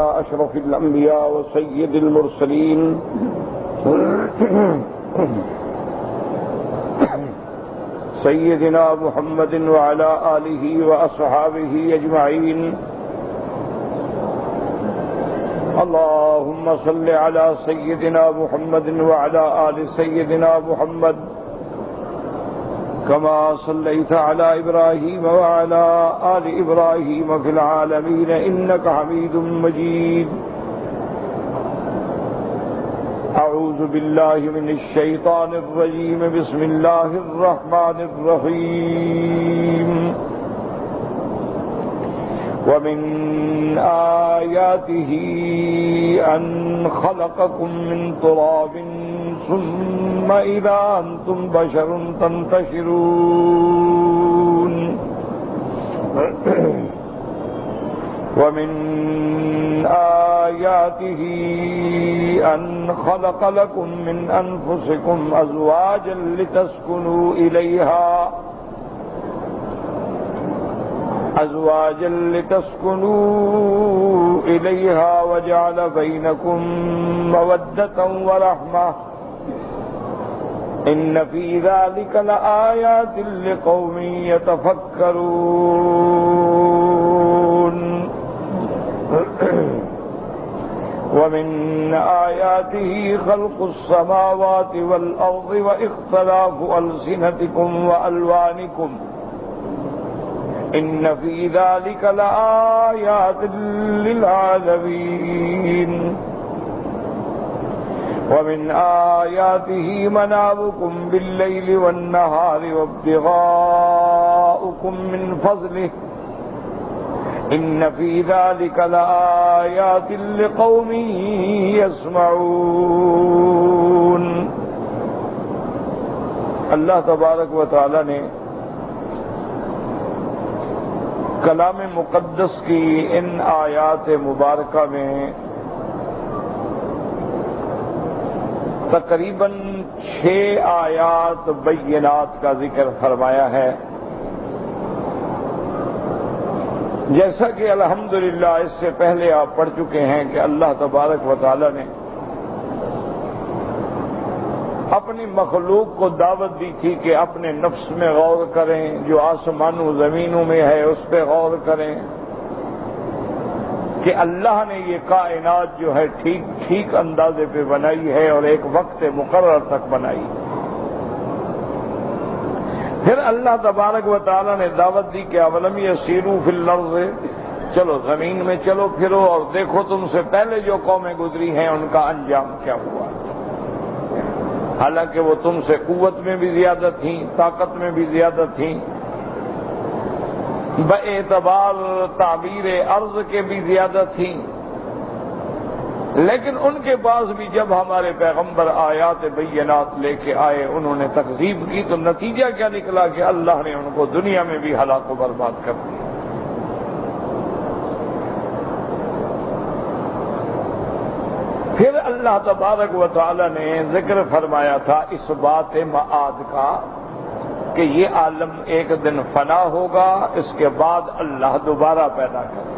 أشرف الأنبياء وسيد المرسلين سيدنا محمد وعلى آله وأصحابه أجمعين. اللهم صل على سيدنا محمد وعلى آل سيدنا محمد كما صليت على إبراهيم وعلى آل إبراهيم في العالمين إنك حميد مجيد. أعوذ بالله من الشيطان الرجيم. بسم الله الرحمن الرحيم. ومن آياته أن خلقكم من تراب ثم إذا أنتم بشر تنتشرون. ومن آياته أن خلق لكم من أنفسكم أزواجا لتسكنوا إليها وجعل بينكم مودة ورحمة إن في ذلك لآيات لقوم يتفكرون. ومن آياته خلق السماوات والأرض واختلاف ألسنتكم وألوانكم إن في ذلك لآيات للعالمين. ومن آياته منامكم بالليل والنهار وابتغاؤكم من فضله إن في ذلك لآيات لقوم يسمعون. اللہ تبارک و تعالی نے کلام مقدس کی ان آیات مبارکہ میں تقریباً 6 آیات بینات کا ذکر فرمایا ہے. جیسا کہ الحمدللہ اس سے پہلے آپ پڑھ چکے ہیں کہ اللہ تبارک و تعالی نے اپنی مخلوق کو دعوت دی تھی کہ اپنے نفس میں غور کریں، جو آسمانوں زمینوں میں ہے اس پہ غور کریں کہ اللہ نے یہ کائنات جو ہے ٹھیک اندازے پہ بنائی ہے اور ایک وقت مقرر تک بنائی. پھر اللہ تبارک و تعالی نے دعوت دی کہ اولم یسیروا فی الارض، چلو زمین میں چلو پھرو اور دیکھو تم سے پہلے جو قومیں گزری ہیں ان کا انجام کیا ہوا. حالانکہ وہ تم سے قوت میں بھی زیادہ تھیں، طاقت میں بھی زیادہ تھیں، باعتبار تعبیر ارض کے بھی زیادہ تھیں، لیکن ان کے پاس بھی جب ہمارے پیغمبر آیات بینات لے کے آئے انہوں نے تکذیب کی تو نتیجہ کیا نکلا کہ اللہ نے ان کو دنیا میں بھی ہلاک و برباد کر دیا. پھر اللہ تبارک و تعالی نے ذکر فرمایا تھا اس بات معاد کا کہ یہ عالم ایک دن فنا ہوگا، اس کے بعد اللہ دوبارہ پیدا کرے.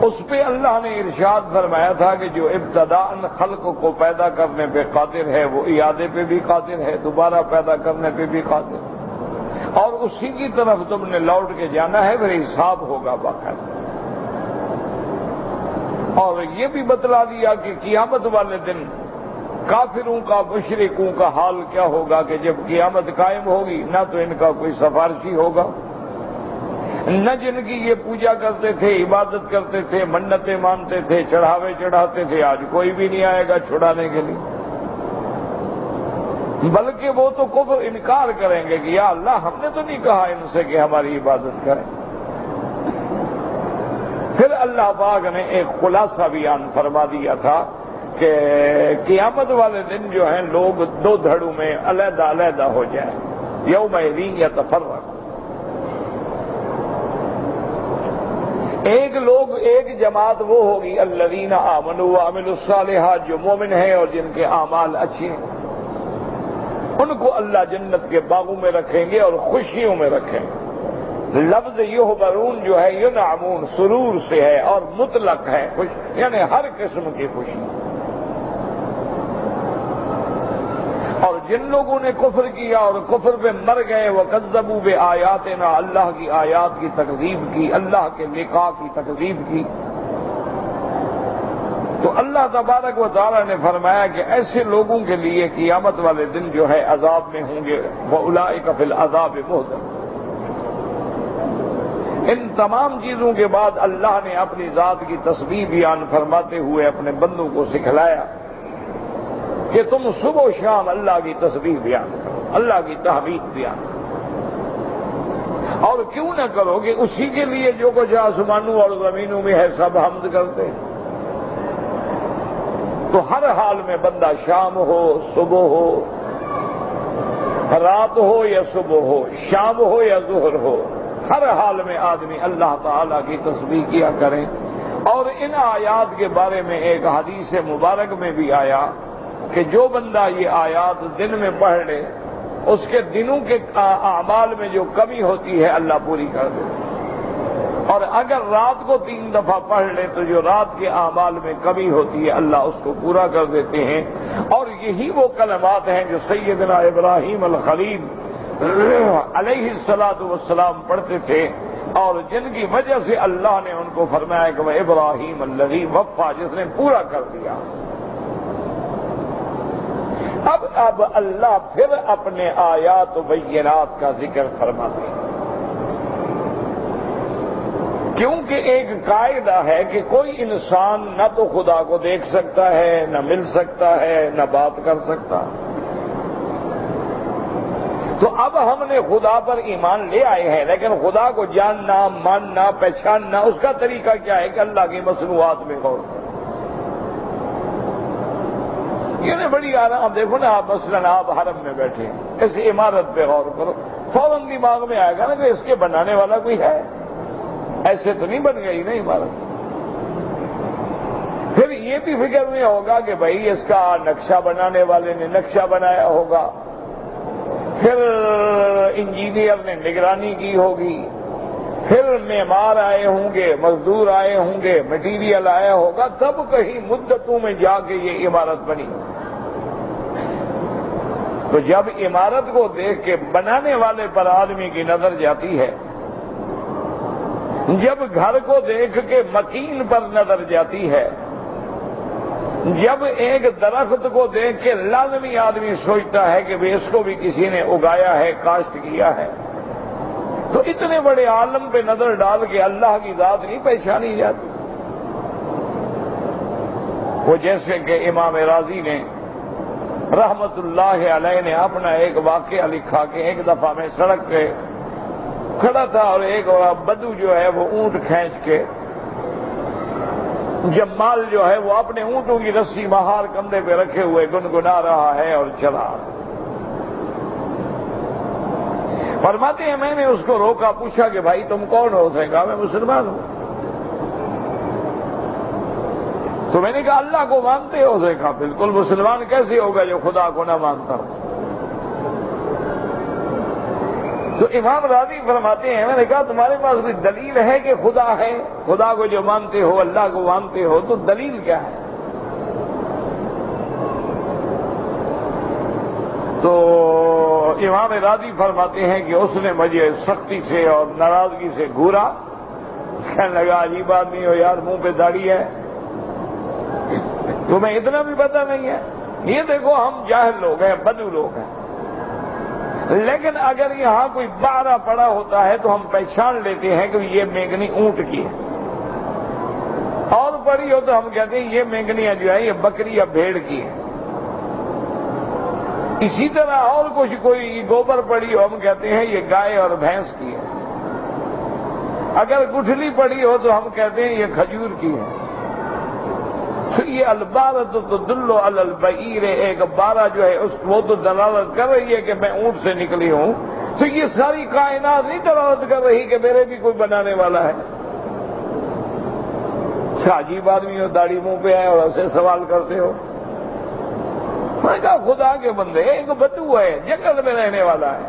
اس پہ اللہ نے ارشاد فرمایا تھا کہ جو ابتداء خلق کو پیدا کرنے پہ قادر ہے وہ اعادے پہ بھی قادر ہے، دوبارہ پیدا کرنے پہ بھی قادر ہے، اور اسی کی طرف تم نے لوٹ کے جانا ہے، پھر حساب ہوگا باقاعدہ. اور یہ بھی بتلا دیا کہ قیامت والے دن کافروں کا مشرکوں کا حال کیا ہوگا کہ جب قیامت قائم ہوگی نہ تو ان کا کوئی سفارشی ہوگا، نہ جن کی یہ پوجا کرتے تھے، عبادت کرتے تھے، منتیں مانتے تھے، چڑھاوے چڑھاتے تھے، آج کوئی بھی نہیں آئے گا چھڑانے کے لیے، بلکہ وہ تو کفر انکار کریں گے کہ یا اللہ ہم نے تو نہیں کہا ان سے کہ ہماری عبادت کریں. پھر اللہ پاک نے ایک خلاصہ بیان فرما دیا تھا کہ قیامت والے دن جو ہیں لوگ 2 دھڑوں میں علیحدہ علیحدہ ہو جائیں. یومئذ یتفرق، ایک جماعت وہ ہوگی الذین آمنوا وعملوا الصالحات، جو مومن ہیں اور جن کے اعمال اچھے ہیں، ان کو اللہ جنت کے باغوں میں رکھیں گے اور خوشیوں میں رکھیں گے. لفظ یحبرون جو ہے ینعمون سرور سے ہے اور مطلق ہے خوش، یعنی ہر قسم کی خوشی۔ اور جن لوگوں نے کفر کیا اور کفر پہ مر گئے، وکذبوا بآیاتنا، اللہ کی آیات کی تکذیب کی، اللہ کے لقاء کی تکذیب کی، تو اللہ تبارک و تعالی نے فرمایا کہ ایسے لوگوں کے لیے قیامت والے دن جو ہے عذاب میں ہوں گے، وَأُولَئِكَ فِي الْعَذَابِ مُحْضَرُونَ۔ ان تمام چیزوں کے بعد اللہ نے اپنی ذات کی تسبیح بیان فرماتے ہوئے اپنے بندوں کو سکھلایا کہ تم صبح و شام اللہ کی تسبیح بیان کرو، اللہ کی تحمید بیان کرو، اور کیوں نہ کرو کہ اسی کے لیے جو کچھ آسمانوں اور زمینوں میں ہے سب حمد کرتے ہیں۔ تو ہر حال میں بندہ شام ہو، صبح ہو، رات ہو یا صبح ہو، شام ہو یا ظہر ہو، ہر حال میں آدمی اللہ تعالی کی تسبیح کیا کریں۔ اور ان آیات کے بارے میں ایک حدیث مبارک میں بھی آیا کہ جو بندہ یہ آیات دن میں پڑھ لے، اس کے دنوں کے اعمال میں جو کمی ہوتی ہے اللہ پوری کر دے، اور اگر رات کو 3 دفعہ پڑھ لے تو جو رات کے اعمال میں کمی ہوتی ہے اللہ اس کو پورا کر دیتے ہیں۔ اور یہی وہ کلمات ہیں جو سیدنا ابراہیم الخلیل علیہ الصلاۃ والسلام پڑھتے تھے، اور جن کی وجہ سے اللہ نے ان کو فرمایا کہ وہ ابراہیم الذی وفا، جس نے پورا کر دیا۔ اب اللہ پھر اپنے آیات و بینات کا ذکر فرماتے ہیں، کیونکہ ایک قاعدہ ہے کہ کوئی انسان نہ تو خدا کو دیکھ سکتا ہے، نہ مل سکتا ہے، نہ بات کر سکتا۔ تو اب ہم نے خدا پر ایمان لے آئے ہیں، لیکن خدا کو جاننا، ماننا، پہچاننا، اس کا طریقہ کیا ہے کہ اللہ کی مصنوعات میں غور کرو۔ یہ نہیں بڑی آرام، دیکھو نا آپ مثلاً آپ حرم میں بیٹھے ہیں، اس عمارت پہ غور کرو، فوراً دماغ میں آئے گا نا کہ اس کے بنانے والا کوئی ہے، ایسے تو نہیں بن گئی نا عمارت۔ پھر یہ بھی فکر میں ہوگا کہ بھائی اس کا نقشہ بنانے والے نے نقشہ بنایا ہوگا، پھر انجینئر نے نگرانی کی ہوگی، پھر معمار آئے ہوں گے، مزدور آئے ہوں گے، مٹیریل آیا ہوگا، تب کہیں مدتوں میں جا کے یہ عمارت بنی۔ تو جب عمارت کو دیکھ کے بنانے والے پر آدمی کی نظر جاتی ہے، جب گھر کو دیکھ کے مکین پر نظر جاتی ہے، جب ایک درخت کو دیکھ کے لازمی آدمی سوچتا ہے کہ اس کو بھی کسی نے اگایا ہے، کاشت کیا ہے، تو اتنے بڑے عالم پہ نظر ڈال کے اللہ کی ذات نہیں پہچانی جاتی۔ وہ جیسے کہ امام راضی نے رحمت اللہ علیہ نے اپنا ایک واقعہ لکھا کہ ایک دفعہ میں سڑک پہ کھڑا تھا اور ایک بدو جو ہے وہ اونٹ کھینچ کے، جمال جو ہے وہ اپنے اونٹوں کی رسی مہار کندھے پہ رکھے ہوئے گنگنا رہا ہے اور چلا۔ فرماتے ہیں میں نے اس کو روکا، پوچھا کہ بھائی تم کون ہو؟ اس نے کہا میں مسلمان ہوں۔ تو میں نے کہا اللہ کو مانتے ہو؟ اس نے کہا بالکل، مسلمان کیسے ہوگا جو خدا کو نہ مانتا ہو؟ تو امام راضی فرماتے ہیں میں نے کہا تمہارے پاس کوئی دلیل ہے کہ خدا ہے؟ خدا کو جو مانتے ہو، اللہ کو مانتے ہو، تو دلیل کیا ہے؟ تو امام راضی فرماتے ہیں کہ اس نے مجھے سختی سے اور ناراضگی سے گھورا، کہنے لگا عجیب آدمی ہو یار، منہ پہ داڑھی ہے، تمہیں اتنا بھی پتہ نہیں ہے؟ یہ دیکھو ہم جاہل لوگ ہیں، بدو لوگ ہیں، لیکن اگر یہاں کوئی بارہ پڑا ہوتا ہے تو ہم پہچان لیتے ہیں کہ یہ مینگنی اونٹ کی ہے، اور پڑی ہو تو ہم کہتے ہیں یہ مینگنیاں جو ہے یہ بکری یا بھیڑ کی ہے۔ اسی طرح اور کچھ کوئی گوبر پڑی ہو ہم کہتے ہیں یہ گائے اور بھینس کی ہے، اگر گٹھلی پڑی ہو تو ہم کہتے ہیں یہ کھجور کی ہے۔ تو یہ البارۃ تدل علی البعیر، ایک بارہ جو ہے وہ تو دلالت کر رہی ہے کہ میں اونٹ سے نکلی ہوں، تو یہ ساری کائنات نہیں دلالت کر رہی کہ میرے بھی کوئی بنانے والا ہے؟ عجیب آدمی ہو، داڑھی منہ پہ ہے اور ایسے سوال کرتے ہو۔ میں نے کہا خدا کے بندے، ایک بدو ہے، جنگل میں رہنے والا ہے،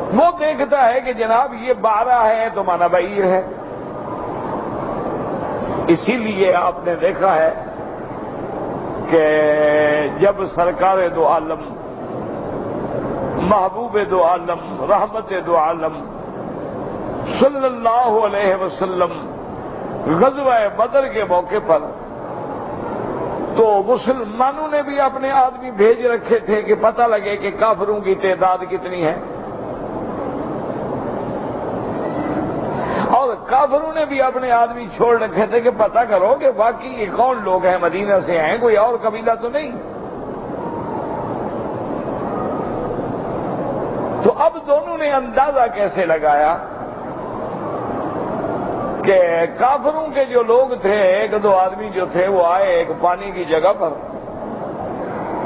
وہ دیکھتا ہے کہ جناب یہ 12 ہے تو مانا بعیر ہے. اسی لیے آپ نے دیکھا ہے کہ جب سرکار دو عالم، محبوب دو عالم، رحمت دو عالم صلی اللہ علیہ وسلم غزوہ بدر کے موقع پر، تو مسلمانوں نے بھی اپنے آدمی بھیج رکھے تھے کہ پتہ لگے کہ کافروں کی تعداد کتنی ہے، اور کافروں نے بھی اپنے آدمی چھوڑ رکھے تھے کہ پتہ کرو کہ باقی یہ کون لوگ ہیں، مدینہ سے ہیں، کوئی اور قبیلہ تو نہیں. تو اب دونوں نے اندازہ کیسے لگایا کہ کافروں کے جو لوگ تھے، 1-2 آدمی جو تھے وہ آئے ایک پانی کی جگہ پر،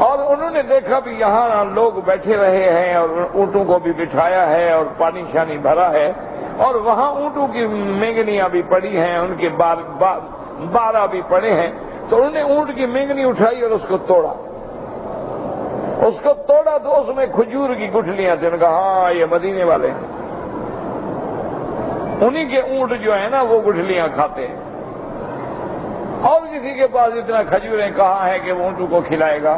اور انہوں نے دیکھا بھی یہاں لوگ بیٹھے رہے ہیں اور اونٹوں کو بھی بٹھایا ہے اور پانی شانی بھرا ہے، اور وہاں اونٹوں کی مینگنیاں بھی پڑی ہیں، ان کے بارہ بھی پڑے ہیں. تو انہوں نے اونٹ کی مینگنی اٹھائی اور اس کو توڑا. تو اس میں کھجور کی گٹھلیاں تھیں. انہوں نے کہا ہاں یہ مدینے والے ہیں، انہی کے اونٹ جو ہیں نا وہ گٹھلیاں کھاتے ہیں، اور کسی کے پاس اتنا کھجوریں کہاں ہے کہ وہ اونٹوں کو کھلائے گا.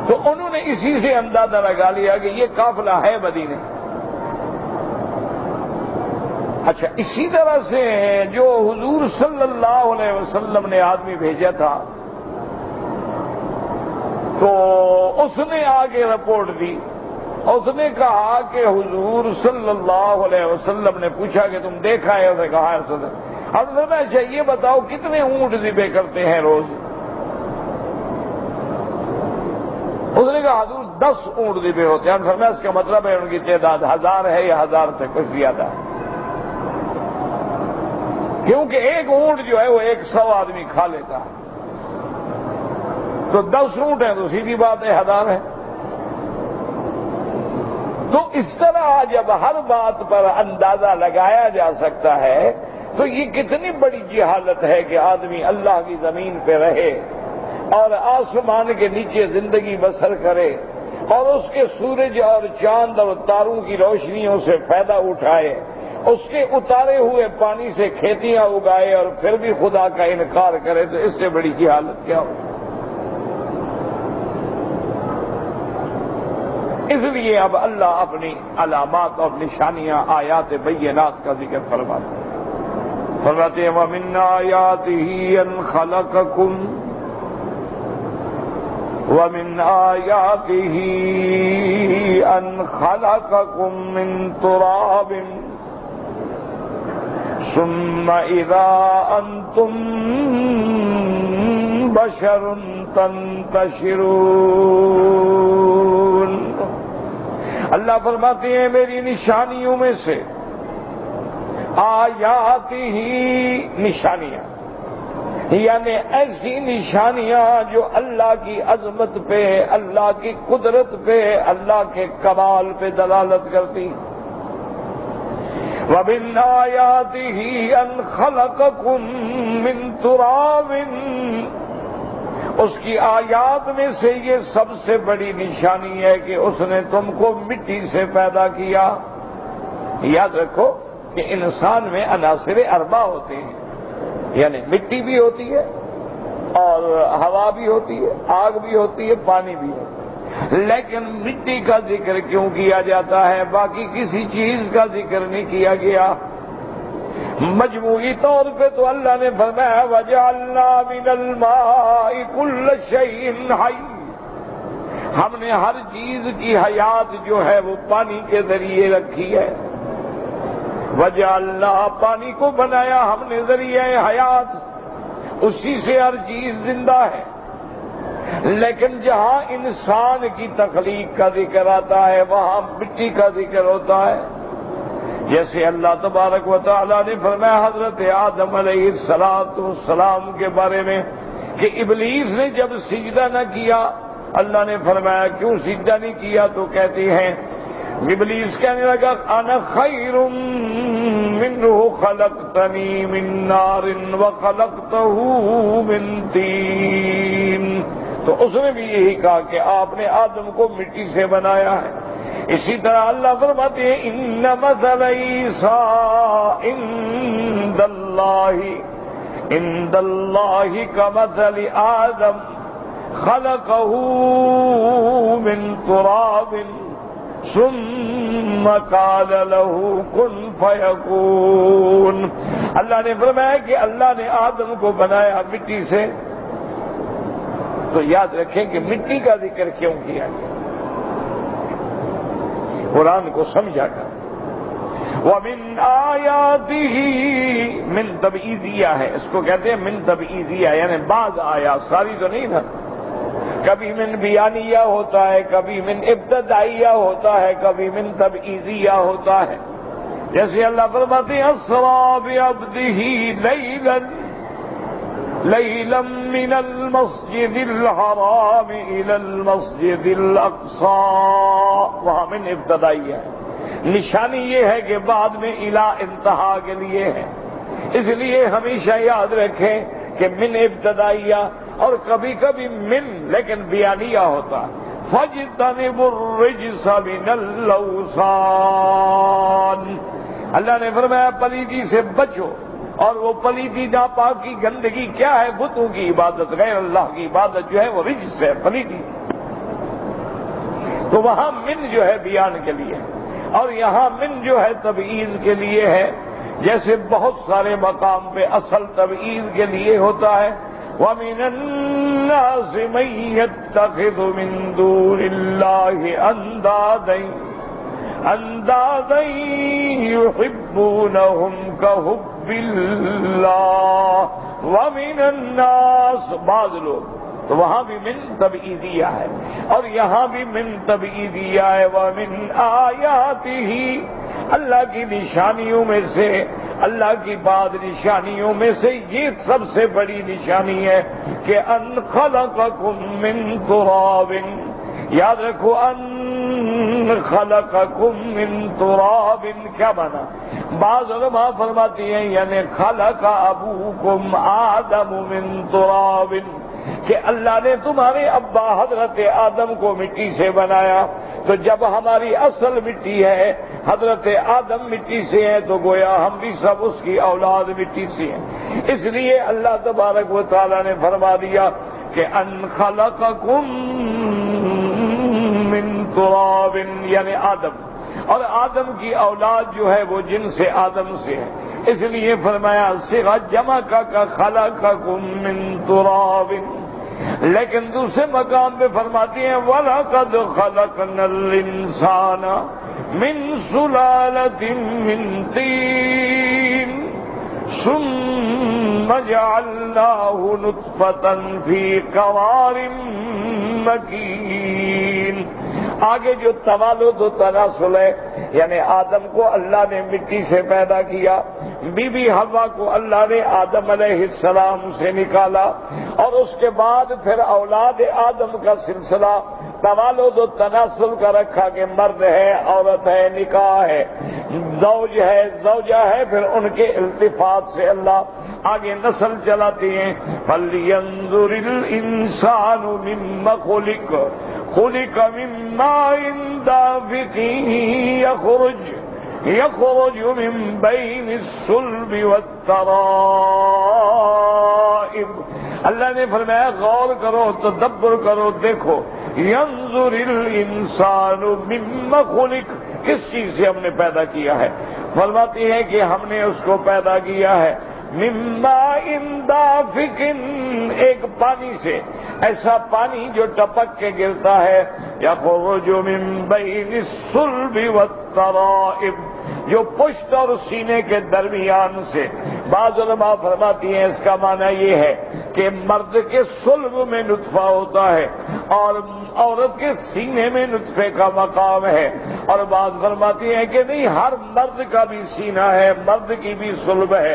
تو انہوں نے اسی سے اندازہ لگا لیا کہ یہ قافلہ ہے مدینے. اچھا، اسی طرح سے جو حضور صلی اللہ علیہ وسلم نے آدمی بھیجا تھا، تو اس نے آگے رپورٹ دی. اس نے کہا کہ حضور صلی اللہ علیہ وسلم نے پوچھا کہ تم دیکھا ہے؟ اس نے کہا ہے. اب میں اچھا یہ بتاؤ کتنے اونٹ ذبح کرتے ہیں روز؟ اس نے کہا حضور 10 اونٹ ذبح ہوتے ہیں. فرمایا اس کا مطلب ہے ان کی تعداد 1000 ہے یا 1000 سے کچھ زیادہ ہے، کیونکہ ایک اونٹ جو ہے وہ 100 آدمی کھا لیتا ہے. تو 10 اونٹ ہیں تو سیدھی بات ہے 1000 ہے. تو اس طرح جب ہر بات پر اندازہ لگایا جا سکتا ہے تو یہ کتنی بڑی جہالت ہے کہ آدمی اللہ کی زمین پہ رہے اور آسمان کے نیچے زندگی بسر کرے اور اس کے سورج اور چاند اور تاروں کی روشنیوں سے فائدہ اٹھائے، اس کے اتارے ہوئے پانی سے کھیتیاں اگائے اور پھر بھی خدا کا انکار کرے. تو اس سے بڑی جہالت کیا ہو؟ اس لیے اب اللہ اپنی علامات اور نشانیاں آیات بینات کا ذکر فرماتے ہیں. وَمِنْ آيَاتِهِ أَنْ خَلَقَكُمْ وَمِنْ آيَاتِهِ أَنْ خَلَقَكُمْ مِنْ تُرَابٍ ثُمَّ إِذَا أَنْتُمْ بَشَرٌ تَنْتَشِرُونَ. اللہ فرماتے ہیں میری نشانیوں میں سے، آیات ہی نشانیاں، یعنی ایسی نشانیاں جو اللہ کی عظمت پہ، اللہ کی قدرت پہ، اللہ کے کمال پہ دلالت کرتی. وَمِنْ آيَاتِهِ أَنْ خَلَقَكُم مِّن تُرَابٍ، اس کی آیات میں سے یہ سب سے بڑی نشانی ہے کہ اس نے تم کو مٹی سے پیدا کیا. یاد رکھو کہ انسان میں عناصر اربع ہوتے ہیں، یعنی مٹی بھی ہوتی ہے اور ہوا بھی ہوتی ہے، آگ بھی ہوتی ہے، پانی بھی ہوتا ہے. لیکن مٹی کا ذکر کیوں کیا جاتا ہے، باقی کسی چیز کا ذکر نہیں کیا گیا؟ مجموعی طور پہ تو اللہ نے فرمایا وَجَعَلْنَا مِنَ الْمَاءِ كُلَّ شَيْءٍ حَيٍّ، ہم نے ہر چیز کی حیات جو ہے وہ پانی کے ذریعے رکھی ہے. وَجَعَلْنَا، پانی کو بنایا ہم نے ذریعہ حیات، اسی سے ہر چیز زندہ ہے. لیکن جہاں انسان کی تخلیق کا ذکر آتا ہے وہاں مٹی کا ذکر ہوتا ہے. جیسے اللہ تبارک و تعالیٰ نے فرمایا حضرت آدم علیہ السلام کے بارے میں کہ ابلیس نے جب سجدہ نہ کیا، اللہ نے فرمایا کیوں سجدہ نہیں کیا؟ تو کہتے ہیں ابلیس کہنے لگا انا خیر منہ خلقتنی من نار وخلقتہ من طین. تو اس نے بھی یہی کہا کہ آپ نے آدم کو مٹی سے بنایا ہے، اسی طرح اللہ فرماتے ہیں ان مثل عیسیٰ عند اللہ کمثل آدم خلقه من تراب ثم قال له كن فيكون. اللہ نے فرمایا کہ اللہ نے آدم کو بنایا مٹی سے. تو یاد رکھیں کہ مٹی کا ذکر کیوں کیا گیا، قرآن کو سمجھا کر. وَمِنْ آيَاتِهِ من تبعیضیہ ہے، اس کو کہتے ہیں من تبعیضیہ، یعنی بعض آیات، ساری تو نہیں نا. کبھی من بیانیہ ہوتا ہے، کبھی من ابتدائیہ ہوتا ہے، کبھی من تبعیضیہ ہوتا ہے. جیسے اللہ فرماتے ہیں اسریٰ بعبدہ لیلا من المسجد الحرام الى المسجد الاقصى، وہاں من ابتدائیہ ہے. نشانی یہ ہے کہ بعد میں الی انتہا کے لیے ہے، اس لیے ہمیشہ یاد رکھیں کہ من ابتدائیہ اور کبھی کبھی من لیکن بیانیہ ہوتا. فَاجْتَنِبُوا الرِّجْسَ مِنَ الْأَوْثَانِ، اللہ نے فرمایا پلیتی سے بچو. اور وہ پلیتی ناپاکی گندگی کیا ہے؟ بتوں کی عبادت، غیر اللہ کی عبادت جو ہے وہ رجس ہے، پلیتی. تو وہاں من جو ہے بیان کے لیے، اور یہاں من جو ہے تبعیض کے لیے ہے. جیسے بہت سارے مقام پہ اصل تبعیض کے لیے ہوتا ہے. وَمِنَ النَّاسِ مَن يَتَّخِذُ مِن دُونِ اللَّهِ أَندَادًا يُحِبُّونَهُمْ كَحُبِّ اللَّهِ وَمِنَ النَّاسِ، بعض لوگ. تو وہاں بھی من تبعیضیہ ہے اور یہاں بھی من تبعیضیہ ہے. وَمِنْ آیاتِهِ، اللہ کی نشانیوں میں سے، اللہ کی بعض نشانیوں میں سے یہ سب سے بڑی نشانی ہے کہ ان خلقکم من تراب. یاد رکھو ان خلقکم من تراب کیا بنا؟ بعض علماء فرماتی ہیں یعنی خلق ابوکم آدم من تراب، کہ اللہ نے تمہارے ابا حضرت آدم کو مٹی سے بنایا. تو جب ہماری اصل مٹی ہے، حضرت آدم مٹی سے ہے، تو گویا ہم بھی سب اس کی اولاد مٹی سے ہیں. اس لیے اللہ تبارک و تعالی نے فرما دیا کہ ان خلقکم من تراب، یعنی آدم، اور آدم کی اولاد جو ہے وہ جن سے آدم سے ہے. اس لیے فرمایا صیغہ جمع کا خلقکم من تراب. لیکن دوسرے مقام پہ فرماتی ہیں وَلَقَدْ خَلَقْنَا الْإِنسَانَ مِنْ سُلَالَةٍ مِنْ طِينٍ ثُمَّ جَعَلْنَاهُ نُطْفَةً فِي قَرَارٍ مَكِينٍ. آگے جو توالد و تناسل ہے، یعنی آدم کو اللہ نے مٹی سے پیدا کیا، بی بی حوا کو اللہ نے آدم علیہ السلام سے نکالا، اور اس کے بعد پھر اولاد آدم کا سلسلہ توالد و تناسل کا رکھا کہ مرد ہے، عورت ہے، نکاح ہے، زوج ہے، زوجہ ہے، پھر ان کے التفات سے اللہ آگے نسل چلاتے ہیں. فَلْيَنظُرِ الْإِنسَانُ مِمَّ خُلِقَ مِن مَّاءٍ دَافِقٍ يَخْرُجُ مِن بَيْنِ الصُّلْبِ وَالتَّرَائِبِ. اللہ نے فرمایا غور کرو، تدبر کرو، دیکھو. يَنظُرِ الْإِنسَانُ مِمَّ خُلِقَ، کس چیز سے ہم نے پیدا کیا ہے؟ فرماتی ہے کہ ہم نے اس کو پیدا کیا ہے مِن مَّاءٍ دَافِقٍ، ایک پانی سے، ایسا پانی جو ٹپک کے گرتا ہے. يَخْرُجُ مِن بَيْنِ الصُّلْبِ وَالتَّرَائِبِ، جو پشت اور سینے کے درمیان سے. بعض علماء فرماتی ہیں اس کا معنی یہ ہے کہ مرد کے صلب میں نطفہ ہوتا ہے اور عورت کے سینے میں نطفے کا مقام ہے. اور بعض فرماتی ہیں کہ نہیں، ہر مرد کا بھی سینہ ہے، مرد کی بھی صلب ہے،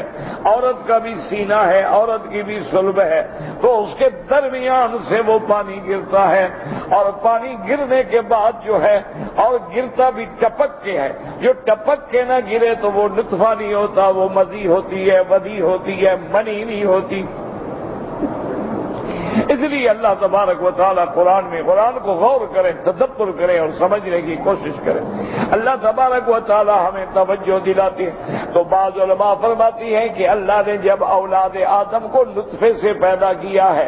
عورت کا بھی سینہ ہے، عورت کی بھی صلب ہے. تو اس کے درمیان سے وہ پانی گرتا ہے، اور پانی گرنے کے بعد جو ہے، اور گرتا بھی ٹپک کے ہے. جو ٹپک کے نہ گرے تو وہ نطفہ نہیں ہوتا، وہ مزی ہوتی ہے، ودی ہوتی ہے، منی نہیں ہوتی. اس لیے اللہ تبارک و تعالیٰ قرآن کو غور کریں، تدبر کریں اور سمجھنے کی کوشش کریں۔ اللہ تبارک و تعالیٰ ہمیں توجہ دلاتی ہے۔ تو بعض علماء فرماتی ہیں کہ اللہ نے جب اولاد آدم کو نطفے سے پیدا کیا ہے،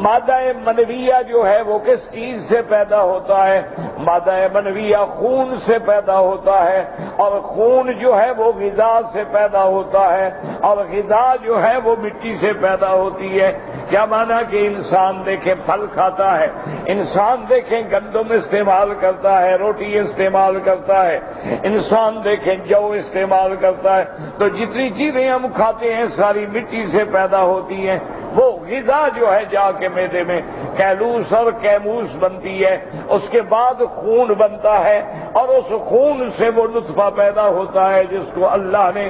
مادہ منویہ جو ہے وہ کس چیز سے پیدا ہوتا ہے؟ مادہ منویہ خون سے پیدا ہوتا ہے، اور خون جو ہے وہ غذا سے پیدا ہوتا ہے، اور غذا جو ہے وہ مٹی سے پیدا ہوتی ہے۔ کیا مانا کہ انسان دیکھیں پھل کھاتا ہے، انسان دیکھیں گندم استعمال کرتا ہے، روٹی استعمال کرتا ہے، انسان دیکھیں جو استعمال کرتا ہے، تو جتنی چیزیں ہم کھاتے ہیں ساری مٹی سے پیدا ہوتی ہیں۔ وہ غذا جو ہے جا کے معدے میں کیلوس اور کیموس بنتی ہے، اس کے بعد خون بنتا ہے، اور اس خون سے وہ نطفہ پیدا ہوتا ہے جس کو اللہ نے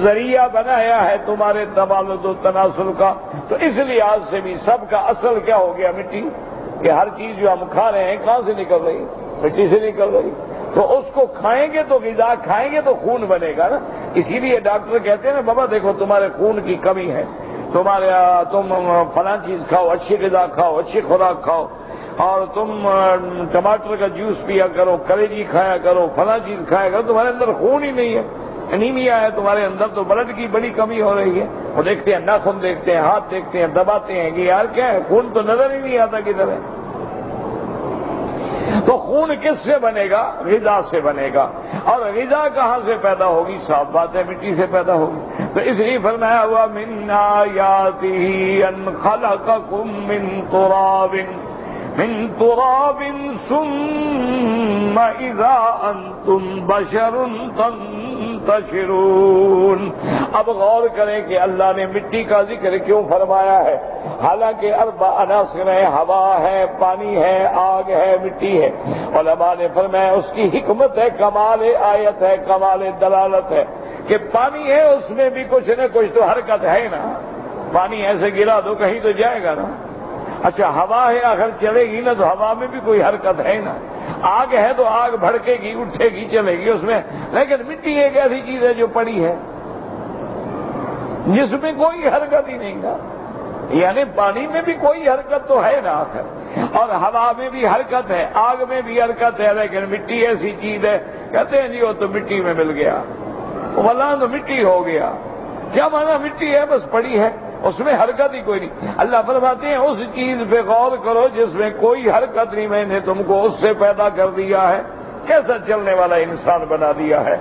ذریعہ بنایا ہے تمہارے تبادل و تناسل کا۔ تو اس لحاظ سے بھی سب کا اصل کیا ہو گیا؟ مٹی، کہ ہر چیز جو ہم کھا رہے ہیں کہاں سے نکل رہی؟ مٹی سے نکل رہی۔ تو اس کو کھائیں گے تو غذا کھائیں گے تو خون بنے گا نا۔ اسی لیے ڈاکٹر کہتے ہیں نا بابا دیکھو تمہارے خون کی کمی ہے، تم فلاں چیز کھاؤ، اچھی غذا کھاؤ، اچھی خوراک کھاؤ، اور تم ٹماٹر کا جوس پیا کرو، کلیجی کھایا کرو، فلاں چیز کھایا کرو، تمہارے اندر خون ہی نہیں ہے، انیمیا ہے تمہارے اندر، تو بلڈ کی بڑی کمی ہو رہی ہے۔ وہ دیکھتے ہیں ناخن دیکھتے ہیں، ہاتھ دیکھتے ہیں، دباتے ہیں کہ یار کیا ہے، خون تو نظر ہی نہیں آتا کدھر ہے۔ تو خون کس سے بنے گا؟ غذا سے بنے گا، اور غذا کہاں سے پیدا ہوگی؟ صاف بات ہے مٹی سے پیدا ہوگی۔ تو اس لیے فرمایا ہوا من آیاتہ ان خلقکم من تراب ثم اذا انتم بشر تنتشرون۔ اب غور کریں کہ اللہ نے مٹی کا ذکر کیوں فرمایا ہے، حالانکہ اربع عناصر ہیں، ہوا ہے، پانی ہے، آگ ہے، مٹی ہے۔ علماء نے فرمایا اس کی حکمت ہے، کمال آیت ہے، کمال دلالت ہے کہ پانی ہے اس میں بھی کچھ نہ کچھ تو حرکت ہے نا، پانی ایسے گرا دو کہیں تو جائے گا نا۔ اچھا ہوا ہے اگر چلے گی نا تو ہوا میں بھی کوئی حرکت ہے نا، آگ ہے تو آگ بھڑکے گی، اٹھے گی، چلے گی اس میں، لیکن مٹی ایک ایسی چیز ہے جو پڑی ہے جس میں کوئی حرکت ہی نہیں نا، یعنی پانی میں بھی کوئی حرکت تو ہے نا آخر، اور ہوا میں بھی حرکت ہے، آگ میں بھی حرکت ہے، لیکن مٹی ایسی چیز ہے، کہتے ہیں جی وہ تو مٹی میں مل گیا، واللہ تو مٹی ہو گیا۔ کیا مانا؟ مٹی ہے بس پڑی ہے، اس میں حرکت ہی کوئی نہیں۔ اللہ فرماتے ہیں اس چیز پہ غور کرو جس میں کوئی حرکت نہیں، میں نے تم کو اس سے پیدا کر دیا ہے۔ کیسا چلنے والا انسان بنا دیا ہے،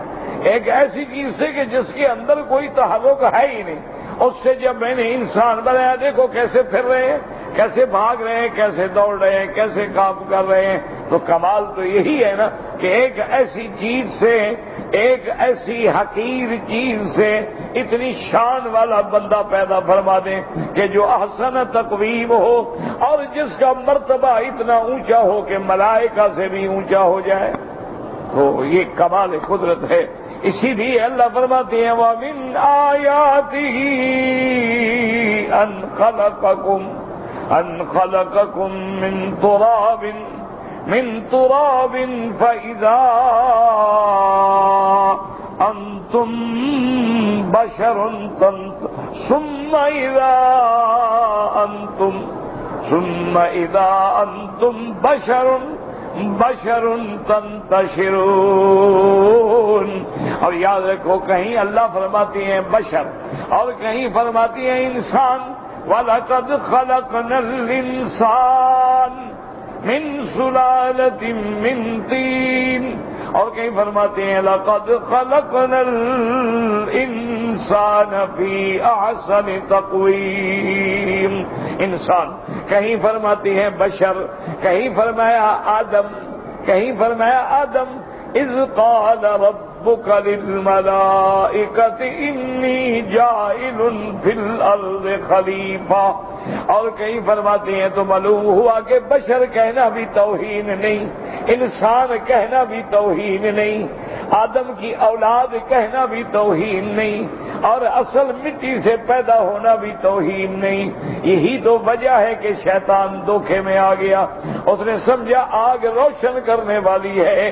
ایک ایسی چیز سے کہ جس کے اندر کوئی تحرک ہے ہی نہیں، اس سے جب میں نے انسان بنایا، دیکھو کیسے پھر رہے ہیں، کیسے بھاگ رہے ہیں، کیسے دوڑ رہے ہیں، کیسے کام کر رہے ہیں۔ تو کمال تو یہی ہے نا کہ ایک ایسی چیز سے، ایک ایسی حقیر چیز سے اتنی شان والا بندہ پیدا فرما دیں کہ جو احسن تقویم ہو، اور جس کا مرتبہ اتنا اونچا ہو کہ ملائکہ سے بھی اونچا ہو جائے، تو یہ کمال قدرت ہے۔ اسی لیے اللہ فرماتے ہیں وَمِنْ آیَاتِهِ أَنْ خَلَقَكُم مِّن تُرَابٍ فَإِذَا أَنْتُمْ بَشَرٌ ثُمَّ إِذَا أَنْتُمْ بشر تنتشرون۔ اور یاد رکھو کہیں اللہ فرماتی ہیں بشر اور کہیں فرماتی ہیں انسان، وَلَقَدْ خَلَقْنَا الْإِنسَانَ مِنْ سُلَالَةٍ مِّن طِينٍ، اور کہیں فرماتے ہیں لَقَدْ خَلَقْنَا الْإِنسَانَ فِي أَحْسَنِ تَقْوِيمٍ۔ انسان کہیں فرماتی ہیں بشر، کہیں فرمایا آدم، کہیں فرمایا آدم اذ قال ربك للملائكة انی جاعل فی الارض خلیفہ، اور کہیں فرماتے ہیں تو معلوم ہوا کہ بشر کہنا بھی توہین نہیں، انسان کہنا بھی توہین نہیں، آدم کی اولاد کہنا بھی توہین نہیں، اور اصل مٹی سے پیدا ہونا بھی توہین نہیں. یہی تو وجہ ہے کہ شیطان دھوکے میں آ گیا. اس نے سمجھا آگ روشن کرنے والی ہے,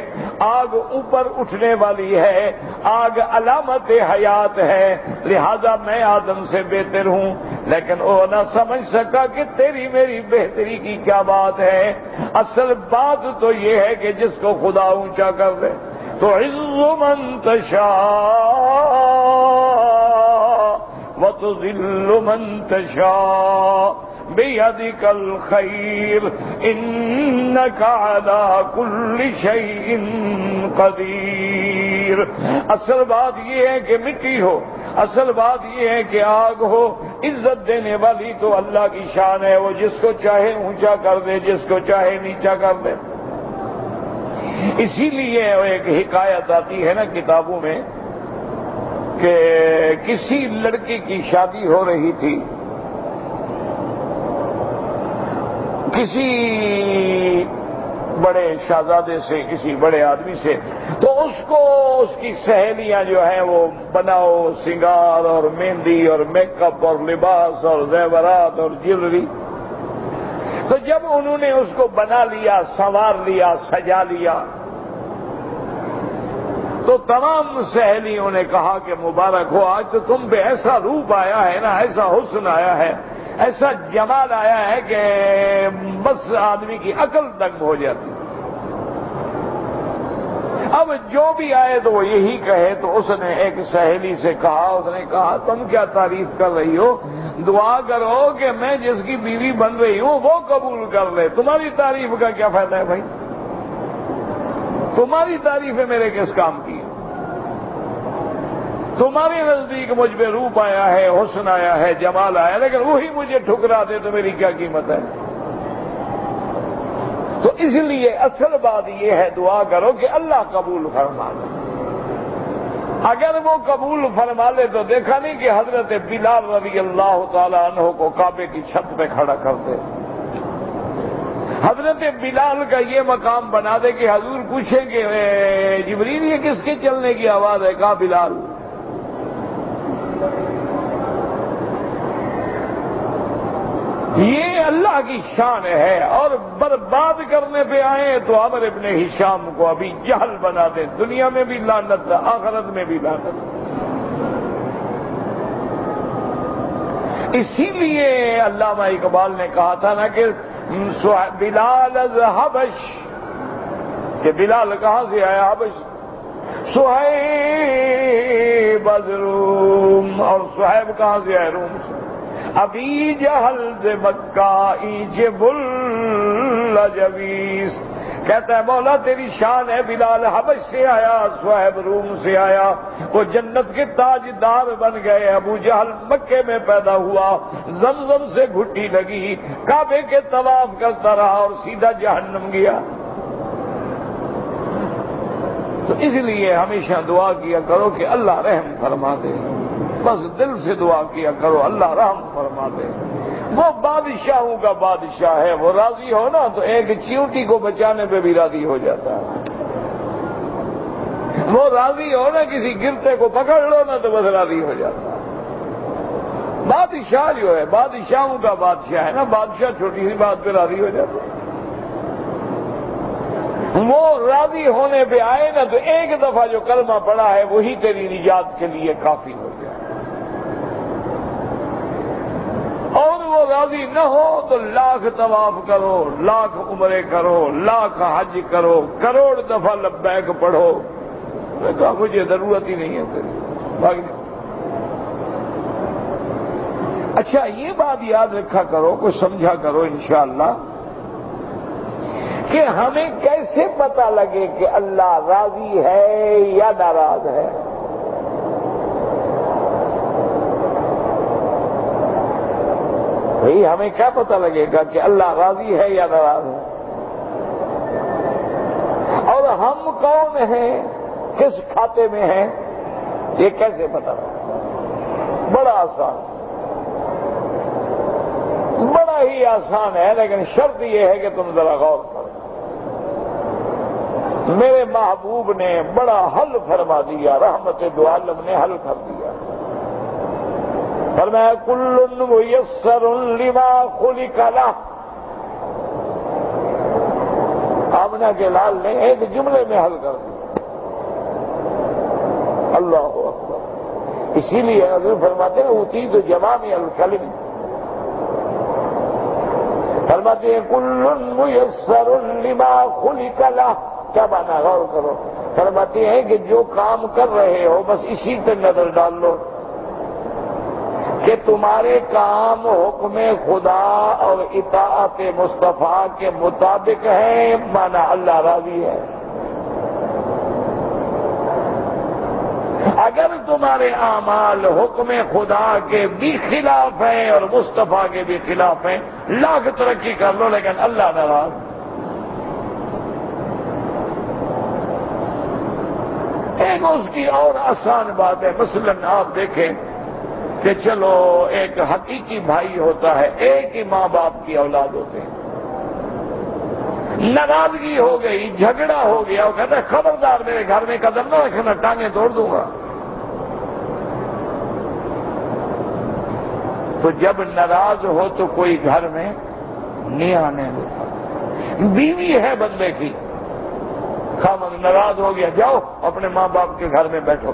آگ اوپر اٹھنے والی ہے, آگ علامت حیات ہے, لہذا میں آدم سے بہتر ہوں. لیکن وہ نہ سمجھ سکا کہ تیری میری بہتری کی کیا بات ہے. اصل بات تو یہ ہے کہ جس کو خدا اونچا کر دے تو عز من تشاء وتذل من تشاء بیدک الخیر انک علی کل شیء قدیر. اصل بات یہ ہے کہ مٹی ہو, اصل بات یہ ہے کہ آگ ہو. عزت دینے والی تو اللہ کی شان ہے, وہ جس کو چاہے اونچا کر دے, جس کو چاہے نیچا کر دے. اسی لیے ایک حکایت آتی ہے نا کتابوں میں کہ کسی لڑکی کی شادی ہو رہی تھی کسی بڑے شہزادے سے, کسی بڑے آدمی سے. تو اس کو اس کی سہیلیاں جو ہیں وہ بناؤ سنگار اور مہندی اور میک اپ اور لباس اور زیورات اور جیولری. تو جب انہوں نے اس کو بنا لیا, سنوار لیا, سجا لیا, تو تمام سہیلیوں نے کہا کہ مبارک ہو, آج تو تم پہ ایسا روپ آیا ہے نا, ایسا حسن آیا ہے, ایسا جمال آیا ہے کہ بس آدمی کی عقل دنگ ہو جاتی. اب جو بھی آئے تو وہ یہی کہے. تو اس نے ایک سہیلی سے کہا, اس نے کہا تم کیا تعریف کر رہی ہو, دعا کرو کہ میں جس کی بیوی بن رہی ہوں وہ قبول کر لے. تمہاری تعریف کا کیا فائدہ ہے بھائی, تمہاری تعریفیں میرے کس کام کی. تمہارے نزدیک مجھ پہ روپ آیا ہے, حسن آیا ہے, جمال آیا, لیکن وہی مجھے ٹھکرا دے تو میری کیا قیمت ہے. تو اس لیے اصل بات یہ ہے دعا کرو کہ اللہ قبول فرما لے. اگر وہ قبول فرما لے تو دیکھا نہیں کہ حضرت بلال رضی اللہ تعالی عنہ کو کعبے کی چھت پہ کھڑا کر دے. حضرت بلال کا یہ مقام بنا دے کہ حضور پوچھیں کہ جبریل یہ کس کے چلنے کی آواز ہے, کہا بلال. یہ اللہ کی شان ہے. اور برباد کرنے پہ آئے تو عمر ابن ہشام کو ابھی جہل بنا دے, دنیا میں بھی لعنت, آخرت میں بھی لعنت. اسی لیے علامہ اقبال نے کہا تھا نا کہ بلال از حبش, کہ بلال کہاں سے آیا, حبش. صہیب از روم, اور صہیب کہاں سے آیا, روم سے. ابھی جہل ز مکہ ایجب الجویس. کہتا ہے مولا تیری شان ہے, بلال حبش سے آیا, صہیب روم سے آیا, وہ جنت کے تاجدار بن گئے. ابو جہل مکے میں پیدا ہوا, زمزم سے گھٹی لگی, کعبے کے طواف کرتا رہا اور سیدھا جہنم گیا. تو اس لیے ہمیشہ دعا کیا کرو کہ اللہ رحم فرما دے. بس دل سے دعا کیا کرو اللہ رحم فرما دے. وہ بادشاہوں کا بادشاہ ہے, وہ راضی ہو نا تو ایک چیونٹی کو بچانے پہ بھی راضی ہو جاتا ہے. وہ راضی ہو نا کسی گرتے کو پکڑ لو نا تو بس راضی ہو جاتا ہے. بادشاہ جو ہے بادشاہوں کا بادشاہ ہے نا, بادشاہ چھوٹی سی بات پہ راضی ہو جاتا ہے. وہ راضی ہونے پہ آئے نا تو ایک دفعہ جو کلمہ پڑا ہے وہی تیری نجات کے لیے کافی ہو جائے. اور وہ راضی نہ ہو تو لاکھ طواف کرو, لاکھ عمرے کرو, لاکھ حج کرو, کروڑ دفعہ لبیک پڑھو, میں کہا مجھے ضرورت ہی نہیں ہے تیری. اچھا یہ بات یاد رکھا کرو, کچھ سمجھا کرو انشاءاللہ کہ ہمیں کیسے پتہ لگے کہ اللہ راضی ہے یا ناراض ہے. بھئی ہمیں کیا پتہ لگے گا کہ اللہ راضی ہے یا ناراض ہے, اور ہم کون ہیں, کس کھاتے میں ہیں, یہ کیسے پتہ لگے؟ بڑا آسان, بڑا ہی آسان ہے, لیکن شرط یہ ہے کہ تم ذرا غور کرو. میرے محبوب نے بڑا حل فرما دیا, رحمت دو عالم نے حل کر دیا. فرمایا کل میسر لما خلق لہ. آمنہ کے لال نے ایک جملے میں حل کر دیا. اللہ اکبر. اسی لیے حضرت فرماتے ہیں اوتی تو جوامع الکلم. فرماتے ہیں کل میسر لما خلق لہ. کیا مانا غور کرو. فرماتے ہیں کہ جو کام کر رہے ہو بس اسی پہ نظر ڈال لو کہ تمہارے کام حکم خدا اور اطاعت مصطفیٰ کے مطابق ہیں، مانا اللہ راضی ہے. اگر تمہارے اعمال حکم خدا کے بھی خلاف ہیں اور مصطفیٰ کے بھی خلاف ہیں، لاکھ ترقی کر لو لیکن اللہ ناراض. ایک اس کی اور آسان بات ہے. مثلا آپ دیکھیں کہ چلو ایک حقیقی بھائی ہوتا ہے، ایک ہی ماں باپ کی اولاد ہوتے ہیں، ناراضگی ہو گئی، جھگڑا ہو گیا، وہ کہتا ہے خبردار میرے گھر میں قدم نہ رکھنا، ٹانگیں توڑ دوں گا. تو جب ناراض ہو تو کوئی گھر میں نہیں آنے دیتا. بیوی ہے بندے کی، خامد ناراض ہو گیا، جاؤ اپنے ماں باپ کے گھر میں بیٹھو.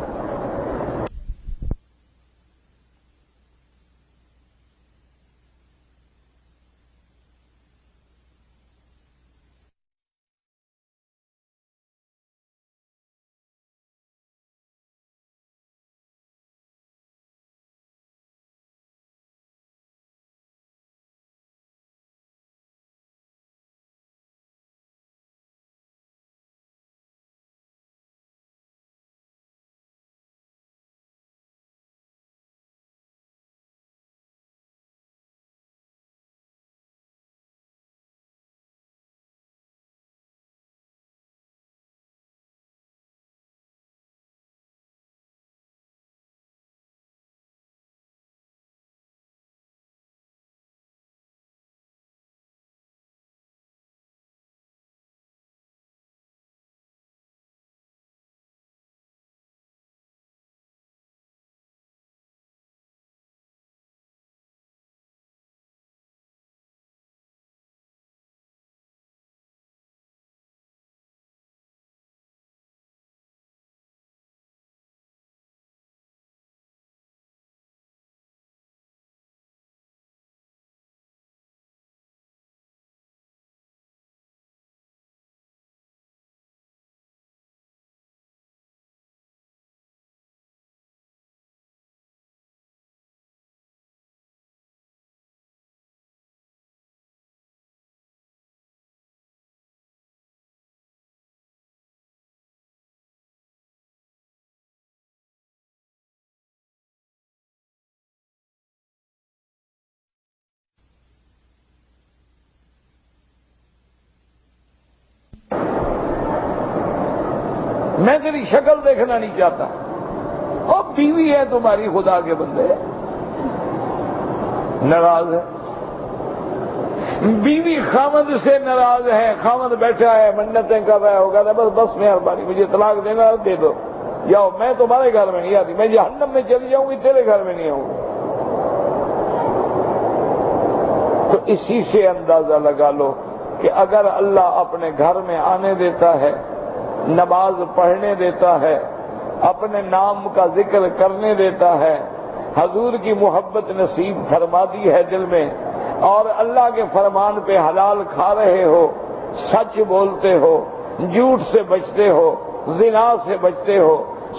میں تیری شکل دیکھنا نہیں چاہتا. اور بیوی ہے تمہاری، خدا کے بندے ناراض ہے. بیوی خامد سے ناراض ہے، خامد بیٹھا ہے منتیں کر رہا ہوگا، بس مہربانی مجھے طلاق دینا دے دو، جاؤ میں تمہارے گھر میں نہیں آتی، میں جہنم میں چلی جاؤں گی، تیرے گھر میں نہیں آؤں گی. تو اسی سے اندازہ لگا لو کہ اگر اللہ اپنے گھر میں آنے دیتا ہے، نماز پڑھنے دیتا ہے، اپنے نام کا ذکر کرنے دیتا ہے، حضور کی محبت نصیب فرما دی ہے دل میں، اور اللہ کے فرمان پہ حلال کھا رہے ہو، سچ بولتے ہو، جھوٹ سے بچتے ہو، زنا سے بچتے ہو،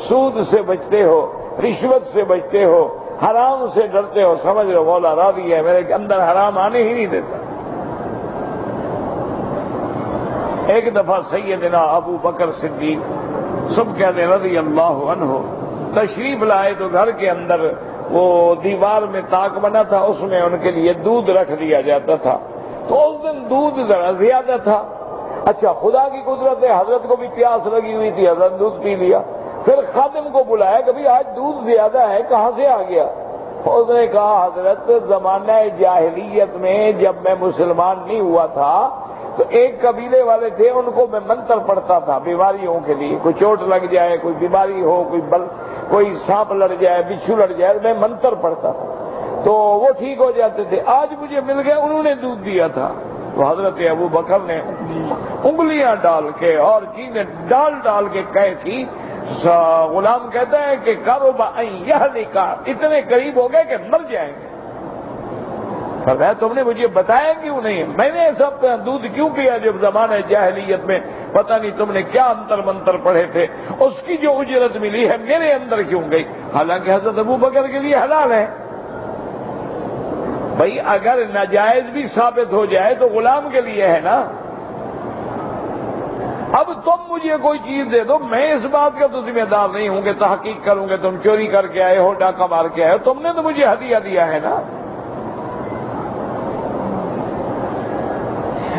سود سے بچتے ہو، رشوت سے بچتے ہو، حرام سے ڈرتے ہو، سمجھ لو مولا راضی ہے، میرے اندر حرام آنے ہی نہیں دیتا. ایک دفعہ سیدنا ابو بکر صدیق سب کہتے ہیں رضی اللہ عنہ تشریف لائے تو گھر کے اندر وہ دیوار میں تاک بنا تھا، اس میں ان کے لیے دودھ رکھ دیا جاتا تھا. تو اس دن دودھ ذرا زیادہ تھا. اچھا خدا کی قدرت ہے، حضرت کو بھی پیاس لگی ہوئی تھی، حضرت دودھ پی لیا. پھر خادم کو بلایا کہ بھائی آج دودھ زیادہ ہے، کہاں سے آ گیا؟ اس نے کہا حضرت زمانہ جاہلیت میں جب میں مسلمان نہیں ہوا تھا تو ایک قبیلے والے تھے، ان کو میں منتر پڑھتا تھا بیماریوں کے لیے، کوئی چوٹ لگ جائے، کوئی بیماری ہو، کوئی سانپ لڑ جائے، بچھو لڑ جائے، میں منتر پڑھتا تھا. تو وہ ٹھیک ہو جاتے تھے. آج مجھے مل گئے, انہوں نے دودھ دیا تھا, تو حضرت ابو بکر نے انگلیاں ڈال کے اور چیزیں ڈال کے کہے تھی. غلام کہتا ہے کہ کاروبا یہ نکاح اتنے قریب ہو گئے کہ مر جائیں گے. فرمایا تم نے مجھے بتایا کیوں نہیں؟ میں نے سب دودھ کیوں پیا جب زمانہ جاہلیت میں پتہ نہیں تم نے کیا انتر منتر پڑھے تھے, اس کی جو اجرت ملی ہے میرے اندر کیوں گئی؟ حالانکہ حضرت ابو بکر کے لیے حلال ہے. بھائی اگر ناجائز بھی ثابت ہو جائے تو غلام کے لیے ہے نا. اب تم مجھے کوئی چیز دے دو, میں اس بات کا تو ذمہ دار نہیں ہوں کہ تحقیق کروں گے تم چوری کر کے آئے ہو, ڈاکہ مار کے آئے ہو, تم نے تو مجھے ہدیہ دیا ہے نا.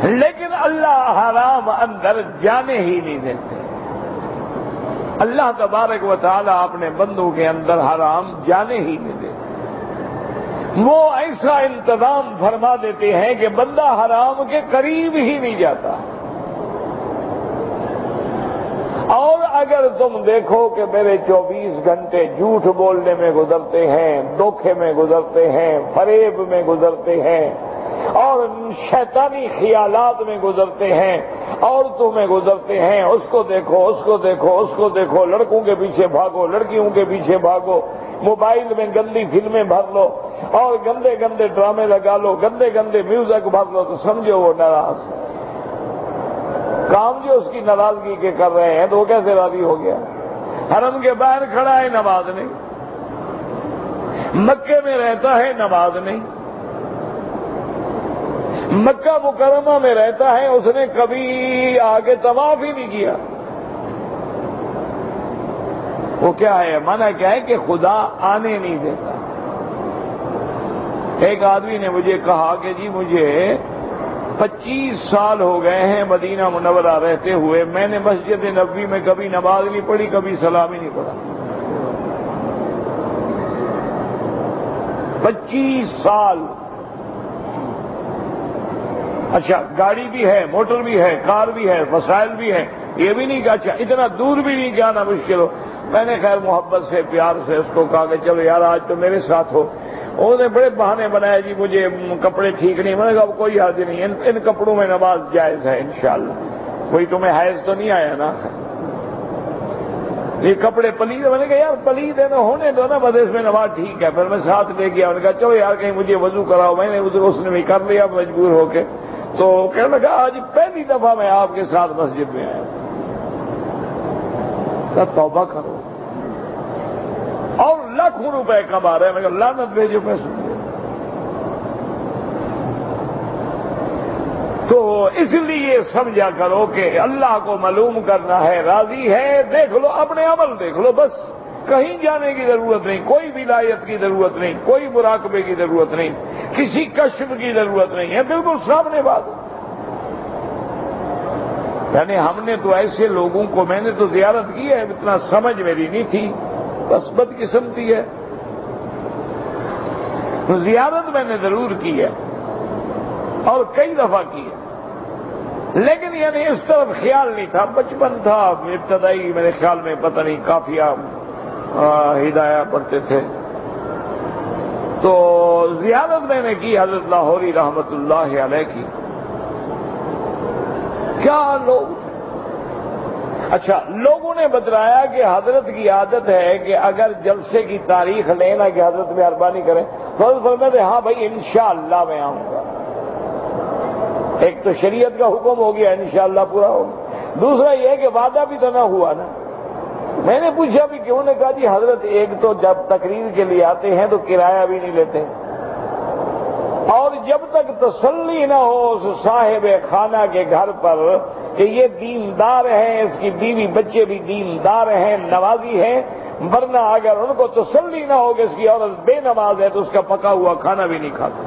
لیکن اللہ حرام اندر جانے ہی نہیں دیتے. اللہ تبارک و تعالی اپنے بندوں کے اندر حرام جانے ہی نہیں دیتے. وہ ایسا انتظام فرما دیتے ہیں کہ بندہ حرام کے قریب ہی نہیں جاتا. اور اگر تم دیکھو کہ میرے 24 گھنٹے جھوٹ بولنے میں گزرتے ہیں, دھوکے میں گزرتے ہیں, فریب میں گزرتے ہیں, اور شیطانی خیالات میں گزرتے ہیں, عورتوں میں گزرتے ہیں, اس کو دیکھو, اس کو دیکھو, اس کو دیکھو, لڑکوں کے پیچھے بھاگو, لڑکیوں کے پیچھے بھاگو, موبائل میں گندی فلمیں بھر لو اور گندے گندے ڈرامے لگا لو, گندے گندے میوزک بھر لو, تو سمجھو وہ ناراض ہے. کام جو اس کی ناراضگی کے کر رہے ہیں تو وہ کیسے راضی ہو گیا؟ حرم کے باہر کھڑا ہے, نماز نہیں. مکے میں رہتا ہے, نماز نہیں. مکہ مکرمہ میں رہتا ہے, اس نے کبھی آگے طواف ہی نہیں کیا. وہ کیا ہے؟ مانا کیا ہے کہ خدا آنے نہیں دیتا. ایک آدمی نے مجھے کہا کہ جی مجھے 25 سال ہو گئے ہیں مدینہ منورہ رہتے ہوئے, میں نے مسجد نبوی میں کبھی نماز نہیں پڑھی, کبھی سلام ہی نہیں پڑھا. 25 سال. اچھا گاڑی بھی ہے, موٹر بھی ہے, کار بھی ہے, وسائل بھی ہیں, یہ بھی نہیں کہ اچھا اتنا دور بھی نہیں جانا مشکل ہو. میں نے خیر محبت سے پیار سے اس کو کہا کہ چلو یار آج تو میرے ساتھ ہو. انہوں نے بڑے بہانے بنائے, جی مجھے کپڑے ٹھیک نہیں. میں نے کہا کوئی حرج نہیں, ان کپڑوں میں نماز جائز ہے انشاءاللہ. کوئی تمہیں حیض تو نہیں آیا نا؟ یہ کپڑے پلید. میں نے کہا یار پلید ہے نا, ہونے دو نا, بس اس میں نماز ٹھیک ہے. پھر میں ساتھ لے گیا. انہوں نے کہا چلو یار کہیں مجھے وضو کراؤ. میں نے اس نے بھی کر لیا مجبور ہو کے. تو کہنے لگا آج پہلی دفعہ میں آپ کے ساتھ مسجد میں آیا. توبہ کرو, اور لاکھوں روپے کما رہے ہیں. میں کہا لعنت بھیجو پیسوں. تو اس لیے سمجھا کرو کہ اللہ کو معلوم کرنا ہے, راضی ہے, دیکھ لو, اپنے عمل دیکھ لو بس. کہیں جانے کی ضرورت نہیں, کوئی ولایت کی ضرورت نہیں, کوئی مراقبے کی ضرورت نہیں, کسی کشف کی ضرورت نہیں ہے. بالکل سامنے بات. یعنی ہم نے تو ایسے لوگوں کو, میں نے تو زیارت کی ہے, اتنا سمجھ میری نہیں تھی, بس بدقسمتی ہے. تو زیارت میں نے ضرور کی ہے اور کئی دفعہ کی ہے, لیکن یعنی اس طرف خیال نہیں تھا. بچپن تھا, ابتدائی میرے خیال میں پتہ نہیں کافیہ ہدایہ پڑھتے تھے. تو زیارت میں نے کی حضرت لاہوری رحمت اللہ علیہ کی. کیا لوگ, اچھا لوگوں نے بتلایا کہ حضرت کی عادت ہے کہ اگر جلسے کی تاریخ لینا کہ حضرت مہربانی کریں, تو حضرت فرماتے ہاں بھائی انشاءاللہ میں آؤں گا. ایک تو شریعت کا حکم ہو گیا, انشاءاللہ پورا ہوگا. دوسرا یہ ہے کہ وعدہ بھی تو نہ ہوا نا. میں نے پوچھا بھی کیوں, نے کہا جی حضرت ایک تو جب تقریر کے لیے آتے ہیں تو کرایہ بھی نہیں لیتے, اور جب تک تسلی نہ ہو اس صاحب خانہ کے گھر پر کہ یہ دیندار ہیں, اس کی بیوی بچے بھی دیندار ہیں, نمازی ہیں, ورنہ اگر ان کو تسلی نہ ہو کہ اس کی عورت بے نماز ہے تو اس کا پکا ہوا کھانا بھی نہیں کھاتا.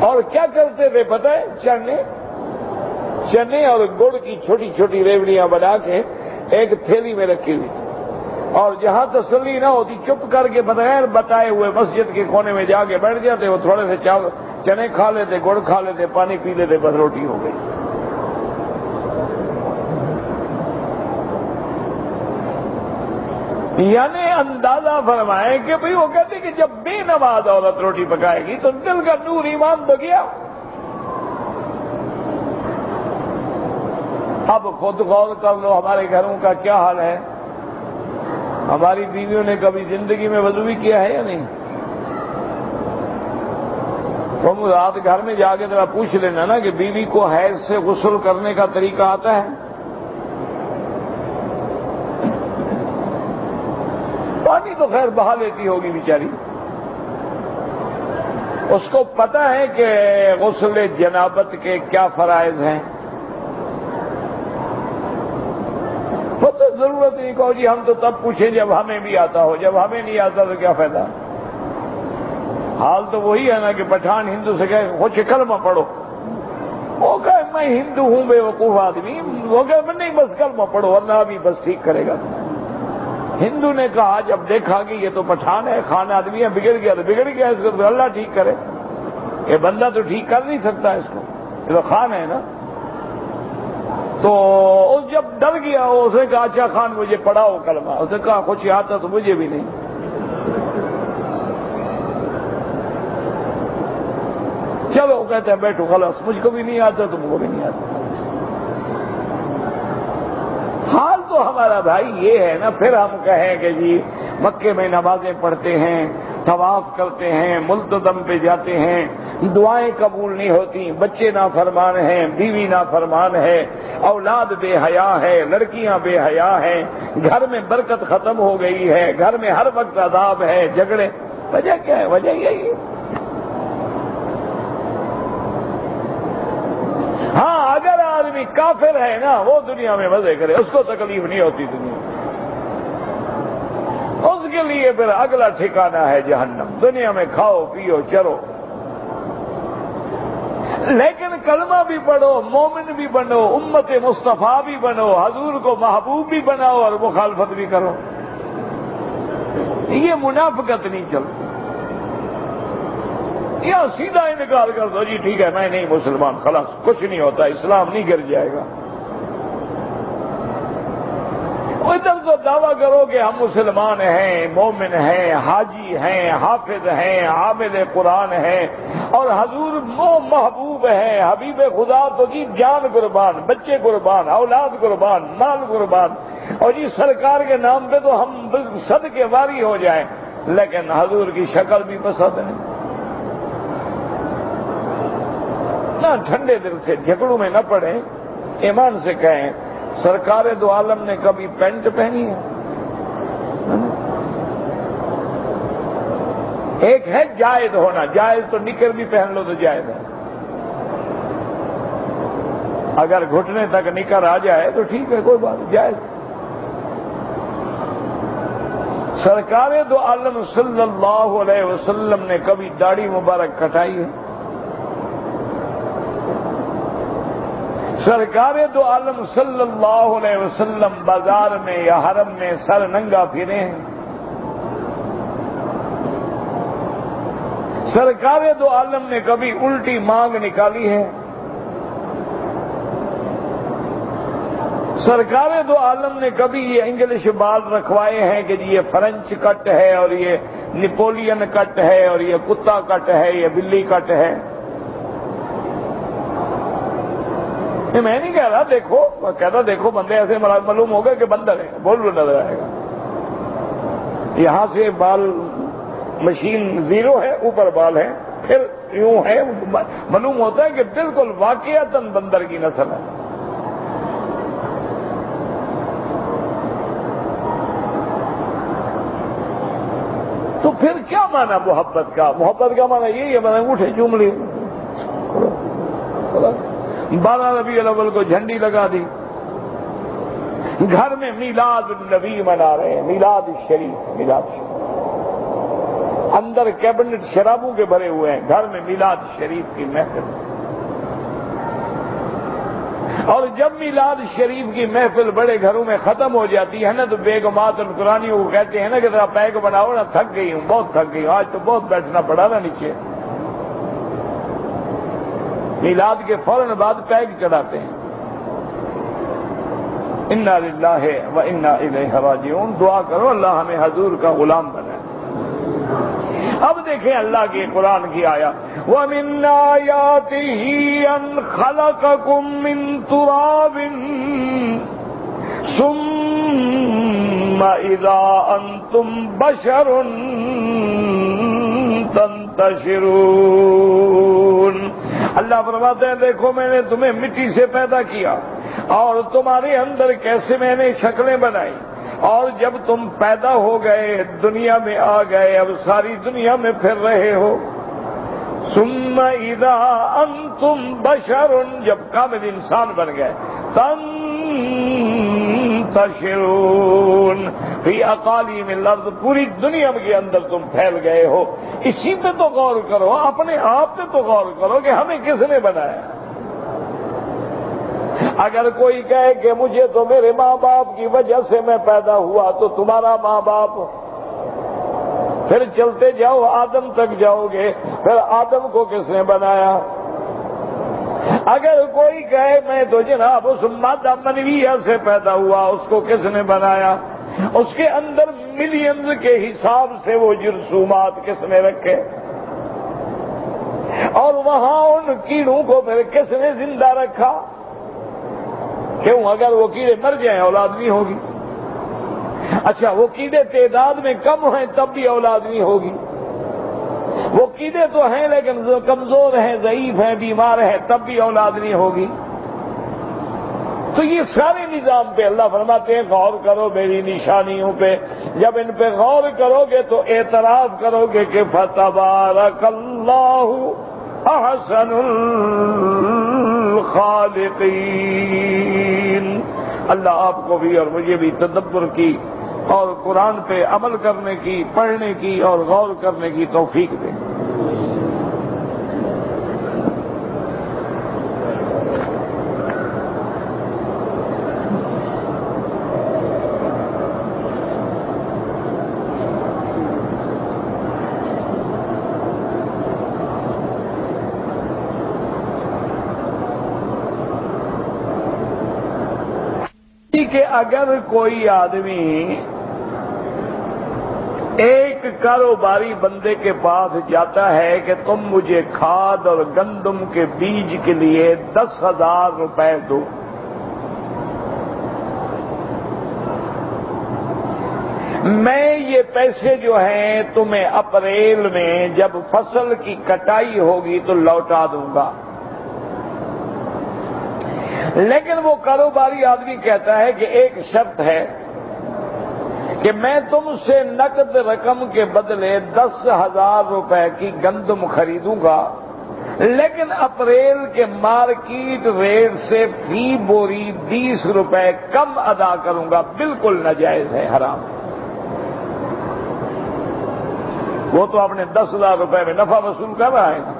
اور کیا کرتے تھے پتہ ہے؟ چنے اور گڑ کی چھوٹی چھوٹی ریوڑیاں بنا کے ایک تھیلی میں رکھی ہوئی تھی, اور جہاں تسلی نہ ہوتی چپ کر کے بغیر بتائے ہوئے مسجد کے کونے میں جا کے بیٹھ جاتے. وہ تھوڑے سے چنے کھا لیتے, گڑ کھا لیتے, پانی پی لیتے, بس روٹی ہو گئی. یعنی اندازہ فرمائیں کہ بھئی وہ کہتے کہ جب بے نماز عورت روٹی پکائے گی تو دل کا نور ایمان تو گیا. اب خود غور کر لو ہمارے گھروں کا کیا حال ہے. ہماری بیویوں نے کبھی زندگی میں وضو بھی کیا ہے یا نہیں؟ تم رات گھر میں جا کے ذرا پوچھ لینا نا کہ بیوی کو حیض سے غسل کرنے کا طریقہ آتا ہے؟ پانی تو خیر بہا لیتی ہوگی بیچاری. اس کو پتہ ہے کہ غسل جنابت کے کیا فرائض ہیں؟ وہ تو ضرورت نہیں کہو جی ہم تو تب پوچھیں جب ہمیں بھی آتا ہو. جب ہمیں نہیں آتا تو کیا فائدہ؟ حال تو وہی ہے نا کہ پٹھان ہندو سے کہے وہ کلمہ پڑھو. وہ کہے میں ہندو ہوں بے وقوف آدمی. وہ کہے میں نہیں بس کلمہ پڑھو اللہ بھی بس ٹھیک کرے گا. ہندو نے کہا جب دیکھا کہ یہ تو پٹھان ہے خان آدمی ہے بگڑ گیا تو بگڑ گیا اس کو تو اللہ ٹھیک کرے. یہ بندہ تو ٹھیک کر نہیں سکتا اس کو. یہ تو خان ہے نا. تو اس جب ڈر گیا اس نے کہا اچھا خان مجھے پڑھاؤ کلمہ. اس نے کہا کچھ آتا تو مجھے بھی نہیں. چلو کہتے ہیں بیٹھو خلاص مجھ کو بھی نہیں آتا تم کو بھی نہیں آتا. حال تو ہمارا بھائی یہ ہے نا. پھر ہم کہیں کہ جی مکے میں نمازیں پڑھتے ہیں طواف کرتے ہیں ملتزم پہ جاتے ہیں دعائیں قبول نہیں ہوتی بچے نافرمان ہیں بیوی نافرمان ہے اولاد بے حیا ہے لڑکیاں بے حیا ہیں گھر میں برکت ختم ہو گئی ہے گھر میں ہر وقت عذاب ہے جھگڑے. وجہ کیا ہے؟ وجہ یہی ہے. ہاں اگر آدمی کافر ہے نا وہ دنیا میں مزے کرے اس کو تکلیف نہیں ہوتی دنیا میں. اس کے لیے پھر اگلا ٹھکانہ ہے جہنم. دنیا میں کھاؤ پیو چرو لیکن کلمہ بھی پڑھو مومن بھی بنو امت مصطفیٰ بھی بنو حضور کو محبوب بھی بناؤ اور مخالفت بھی کرو. یہ منافقت نہیں چلتی. یا سیدھا انکار کر دو جی ٹھیک ہے میں نہیں مسلمان خلاص کچھ نہیں ہوتا اسلام نہیں گر جائے گا. ادھر تو دعویٰ کرو کہ ہم مسلمان ہیں مومن ہیں حاجی ہیں حافظ ہیں عابد قرآن ہیں اور حضور محبوب ہیں حبیب خدا تو جی جان قربان بچے قربان اولاد قربان مال قربان اور جی سرکار کے نام پہ تو ہم صدقے واری ہو جائیں لیکن حضور کی شکل بھی پسند نہیں. نہ ٹھنڈے دل سے جھگڑوں میں نہ پڑیں ایمان سے کہیں سرکار دو عالم نے کبھی پینٹ پہنی ہے؟ ایک ہے جائز ہونا. جائز تو نکر بھی پہن لو تو جائز ہے. اگر گھٹنے تک نکر آ جائے تو ٹھیک ہے کوئی بات جائز. سرکار دو عالم صلی اللہ علیہ وسلم نے کبھی داڑھی مبارک کٹائی ہے؟ سرکار دو عالم صلی اللہ علیہ وسلم بازار میں یا حرم میں سر ننگا پھرے ہیں؟ سرکار دو عالم نے کبھی الٹی مانگ نکالی ہے؟ سرکار دو عالم نے کبھی یہ انگلش بال رکھوائے ہیں کہ جی یہ فرنچ کٹ ہے اور یہ نیپولین کٹ ہے اور یہ کتا کٹ ہے یہ بلی کٹ ہے؟ میں نہیں کہہ رہا دیکھو کہتا دیکھو بندے ایسے معلوم ہوگا کہ بندر ہے بول لو نظر آئے گا. یہاں سے بال مشین زیرو ہے اوپر بال ہے پھر یوں ہے معلوم ہوتا ہے کہ بالکل واقعتاً بندر کی نسل ہے. تو پھر کیا مانا محبت کا؟ محبت کا مانا یہی ہے میں انگوٹھے چوم لی 12 ربیع الاول کو جھنڈی لگا دی گھر میں میلاد النبی منا رہے ہیں میلاد شریف میلاد شریف اندر کیبنٹ شرابوں کے بھرے ہوئے ہیں گھر میں میلاد شریف کی محفل. اور جب میلاد شریف کی محفل بڑے گھروں میں ختم ہو جاتی ہے نا تو بیگمات القرانیوں کو کہتے ہیں نا کہ ذرا پیک بناؤ نا تھک گئی ہوں بہت تھک گئی ہوں آج تو بہت بیٹھنا پڑا نا نیچے. میلاد کے فوراً بعد پیک چڑھاتے ہیں. انا للہ و انا الیہ راجعون. دعا کرو اللہ ہمیں حضور کا غلام بنائے. اب دیکھیں اللہ کے قرآن کی آیا وَمِنْ آيَاتِهِ أَنْ خَلَقَكُم مِّن تُرَابٍ ثُمَّ إِذَا أَنْتُمْ بَشَرٌ تَنْتَشِرُونَ. اللہ فرماتے ہیں دیکھو میں نے تمہیں مٹی سے پیدا کیا اور تمہارے اندر کیسے میں نے شکلیں بنائی، اور جب تم پیدا ہو گئے دنیا میں آ گئے، اب ساری دنیا میں پھر رہے ہو. ثم اذا انتم بشر، جب کامل انسان بن گئے، تنتشرون فی اقالیم الارض، پوری دنیا کے اندر تم پھیل گئے ہو. اسی پہ تو غور کرو، اپنے آپ پہ تو غور کرو کہ ہمیں کس نے بنایا. اگر کوئی کہے کہ مجھے تو میرے ماں باپ کی وجہ سے میں پیدا ہوا، تو تمہارا ماں باپ، پھر چلتے جاؤ آدم تک جاؤ گے، پھر آدم کو کس نے بنایا؟ اگر کوئی کہے میں تو جناب اس مادہ منویہ سے پیدا ہوا، اس کو کس نے بنایا؟ اس کے اندر ملینز کے حساب سے وہ جرثومات کس نے رکھے؟ اور وہاں ان کیڑوں کو پھر کس نے زندہ رکھا؟ کیوں؟ اگر وہ کیڑے مر جائیں اولاد نہیں ہوگی. اچھا وہ کیڑے تعداد میں کم ہیں تب بھی اولاد نہیں ہوگی. وہ کیڑے تو ہیں لیکن کمزور ہیں، ضعیف ہیں، بیمار ہیں، تب بھی اولاد نہیں ہوگی. تو یہ سارے نظام پہ اللہ فرماتے ہیں غور کرو میری نشانیوں پہ. جب ان پہ غور کرو گے تو اعتراف کرو گے کہ فتبارک اللہ احسن الخالقین. اللہ آپ کو بھی اور مجھے بھی تدبر کی اور قرآن پہ عمل کرنے کی، پڑھنے کی اور غور کرنے کی توفیق دے. کہ اگر کوئی آدمی ایک کاروباری بندے کے پاس جاتا ہے کہ تم مجھے کھاد اور گندم کے بیج کے لیے 10,000 روپے دو، میں یہ پیسے جو ہیں تمہیں اپریل میں جب فصل کی کٹائی ہوگی تو لوٹا دوں گا. لیکن وہ کاروباری آدمی کہتا ہے کہ ایک شرط ہے کہ میں تم سے نقد رقم کے بدلے 10,000 روپے کی گندم خریدوں گا، لیکن اپریل کے مارکیٹ ریٹ سے فی بوری 20 روپے کم ادا کروں گا. بالکل ناجائز ہے، حرام. وہ تو اپنے 10,000 روپے میں نفع وصول کر رہا ہے نا.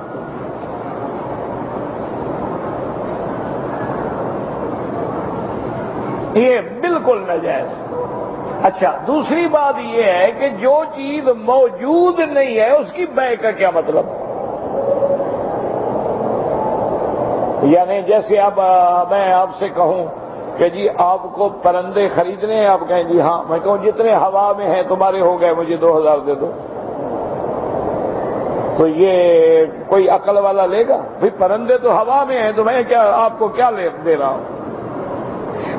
یہ بالکل ناجائز. اچھا دوسری بات یہ ہے کہ جو چیز موجود نہیں ہے اس کی بے کا کیا مطلب؟ یعنی جیسے اب میں آپ سے کہوں کہ جی آپ کو پرندے خریدنے ہیں، آپ کہیں جی ہاں. میں کہوں جتنے ہوا میں ہیں تمہارے ہو گئے، مجھے 2,000 دے دو. تو یہ کوئی عقل والا لے گا؟ بھئی پرندے تو ہوا میں ہیں تو میں کیا آپ کو کیا دے رہا ہوں؟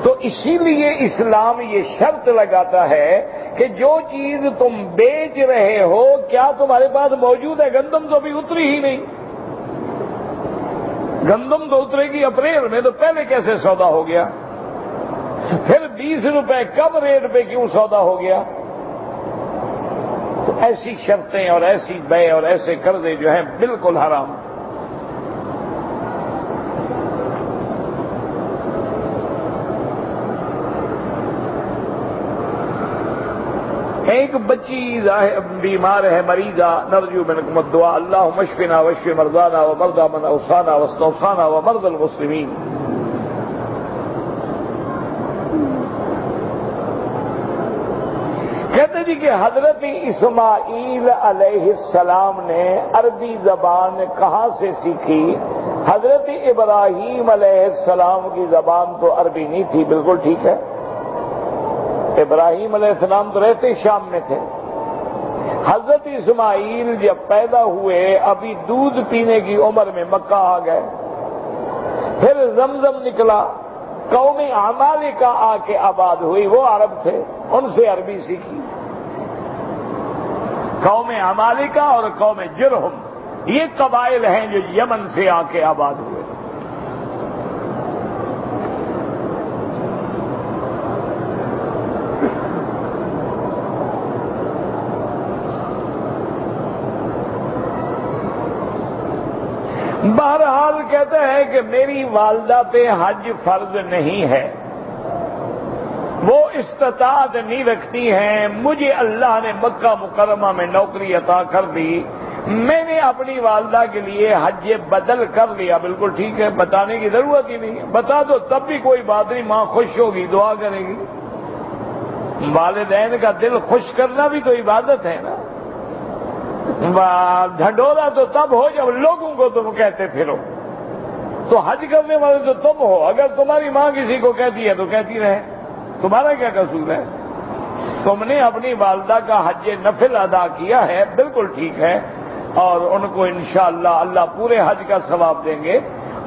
تو اسی لیے اسلام یہ شرط لگاتا ہے کہ جو چیز تم بیچ رہے ہو کیا تمہارے پاس موجود ہے؟ گندم تو ابھی اتری ہی نہیں. گندم تو اترے گی اپریل میں، تو پہلے کیسے سودا ہو گیا؟ پھر 20 روپے کم ریٹ پہ کیوں سودا ہو گیا؟ تو ایسی شرطیں اور ایسی بے اور ایسے قرضے جو ہیں بالکل حرام. ایک بچی بیمار ہے، مریضہ، نرجو منکم الدعاء، اللہم اشفنا واشف مرضانا ومرضى من اوصانا واستوصانا ومرضى المسلمین. کہتے جی کہ حضرت اسماعیل علیہ السلام نے عربی زبان کہاں سے سیکھی؟ حضرت ابراہیم علیہ السلام کی زبان تو عربی نہیں تھی. بالکل ٹھیک ہے. ابراہیم علیہ السلام تو رہتے شام میں تھے. حضرت اسماعیل جب پیدا ہوئے ابھی دودھ پینے کی عمر میں مکہ آ گئے. پھر زمزم نکلا, قوم عمالقہ آ کے آباد ہوئی. وہ عرب تھے, ان سے عربی سیکھی. قوم عمالقہ اور قوم جرہم یہ قبائل ہیں جو یمن سے آ کے آباد ہوئے. بہرحال کہتے ہیں کہ میری والدہ پہ حج فرض نہیں ہے, وہ استطاعت نہیں رکھتی ہیں. مجھے اللہ نے مکہ مکرمہ میں نوکری عطا کر دی, میں نے اپنی والدہ کے لیے حج بدل کر لیا. بالکل ٹھیک ہے, بتانے کی ضرورت ہی نہیں ہے. بتا دو تب بھی کوئی بات نہیں, ماں خوش ہوگی, دعا کرے گی. والدین کا دل خوش کرنا بھی تو عبادت ہے نا. ڈھنڈورا تو تب ہو جب لوگوں کو تم کہتے پھرو. تو حج کرنے والے تو تم ہو. اگر تمہاری ماں کسی کو کہتی ہے تو کہتی رہے, تمہارا کیا قصور ہے؟ تم نے اپنی والدہ کا حج نفل ادا کیا ہے, بالکل ٹھیک ہے, اور ان کو انشاءاللہ اللہ پورے حج کا ثواب دیں گے,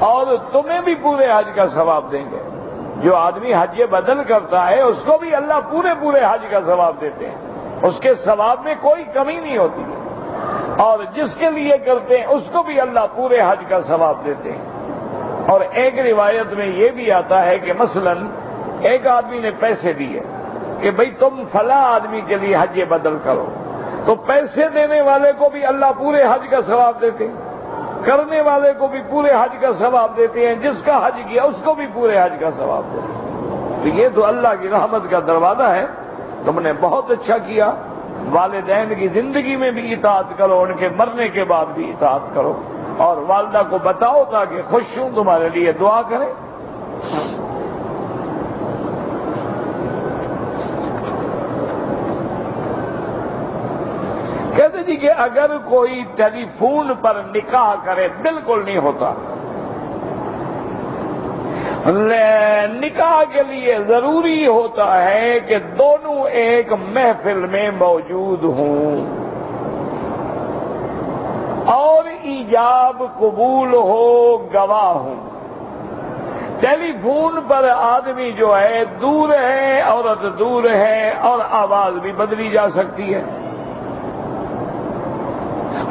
اور تمہیں بھی پورے حج کا ثواب دیں گے. جو آدمی حج بدل کرتا ہے اس کو بھی اللہ پورے حج کا ثواب دیتے ہیں, اس کے ثواب میں کوئی کمی نہیں ہوتی ہے. اور جس کے لیے کرتے ہیں اس کو بھی اللہ پورے حج کا ثواب دیتے ہیں. اور ایک روایت میں یہ بھی آتا ہے کہ مثلا ایک آدمی نے پیسے دیے کہ بھئی تم فلاں آدمی کے لیے حج بدل کرو, تو پیسے دینے والے کو بھی اللہ پورے حج کا ثواب دیتے ہیں, کرنے والے کو بھی پورے حج کا ثواب دیتے ہیں, جس کا حج کیا اس کو بھی پورے حج کا ثواب دیتے ہیں. تو یہ تو اللہ کی رحمت کا دروازہ ہے. تم نے بہت اچھا کیا. والدین کی زندگی میں بھی اطاعت کرو, ان کے مرنے کے بعد بھی اطاعت کرو, اور والدہ کو بتاؤ تاکہ خوش ہوں, تمہارے لیے دعا کریں. کہتے جی کہ اگر کوئی ٹیلی فون پر نکاح کرے, بالکل نہیں ہوتا. نکاح کے لیے ضروری ہوتا ہے کہ دونوں ایک محفل میں موجود ہوں اور ایجاب قبول ہو, گواہ ہوں. ٹیلی فون پر آدمی جو ہے دور ہے, عورت دور ہے, اور آواز بھی بدلی جا سکتی ہے.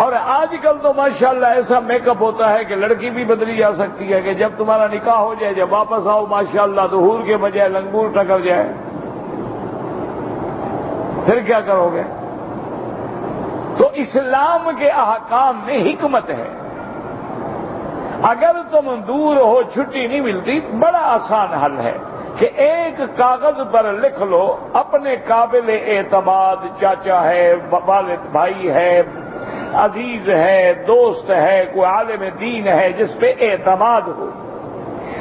اور آج کل تو ماشاءاللہ ایسا میک اپ ہوتا ہے کہ لڑکی بھی بدلی جا سکتی ہے کہ جب تمہارا نکاح ہو جائے, جب واپس آؤ ماشاءاللہ تو حور کے بجائے لنگور ٹکر جائے. پھر کیا کرو گے؟ تو اسلام کے احکام میں حکمت ہے. اگر تم دور ہو, چھٹی نہیں ملتی, بڑا آسان حل ہے کہ ایک کاغذ پر لکھ لو اپنے قابل اعتماد چاچا ہے, والد بھائی ہے, عزیز ہے, دوست ہے, کوئی عالم دین ہے جس پہ اعتماد ہو.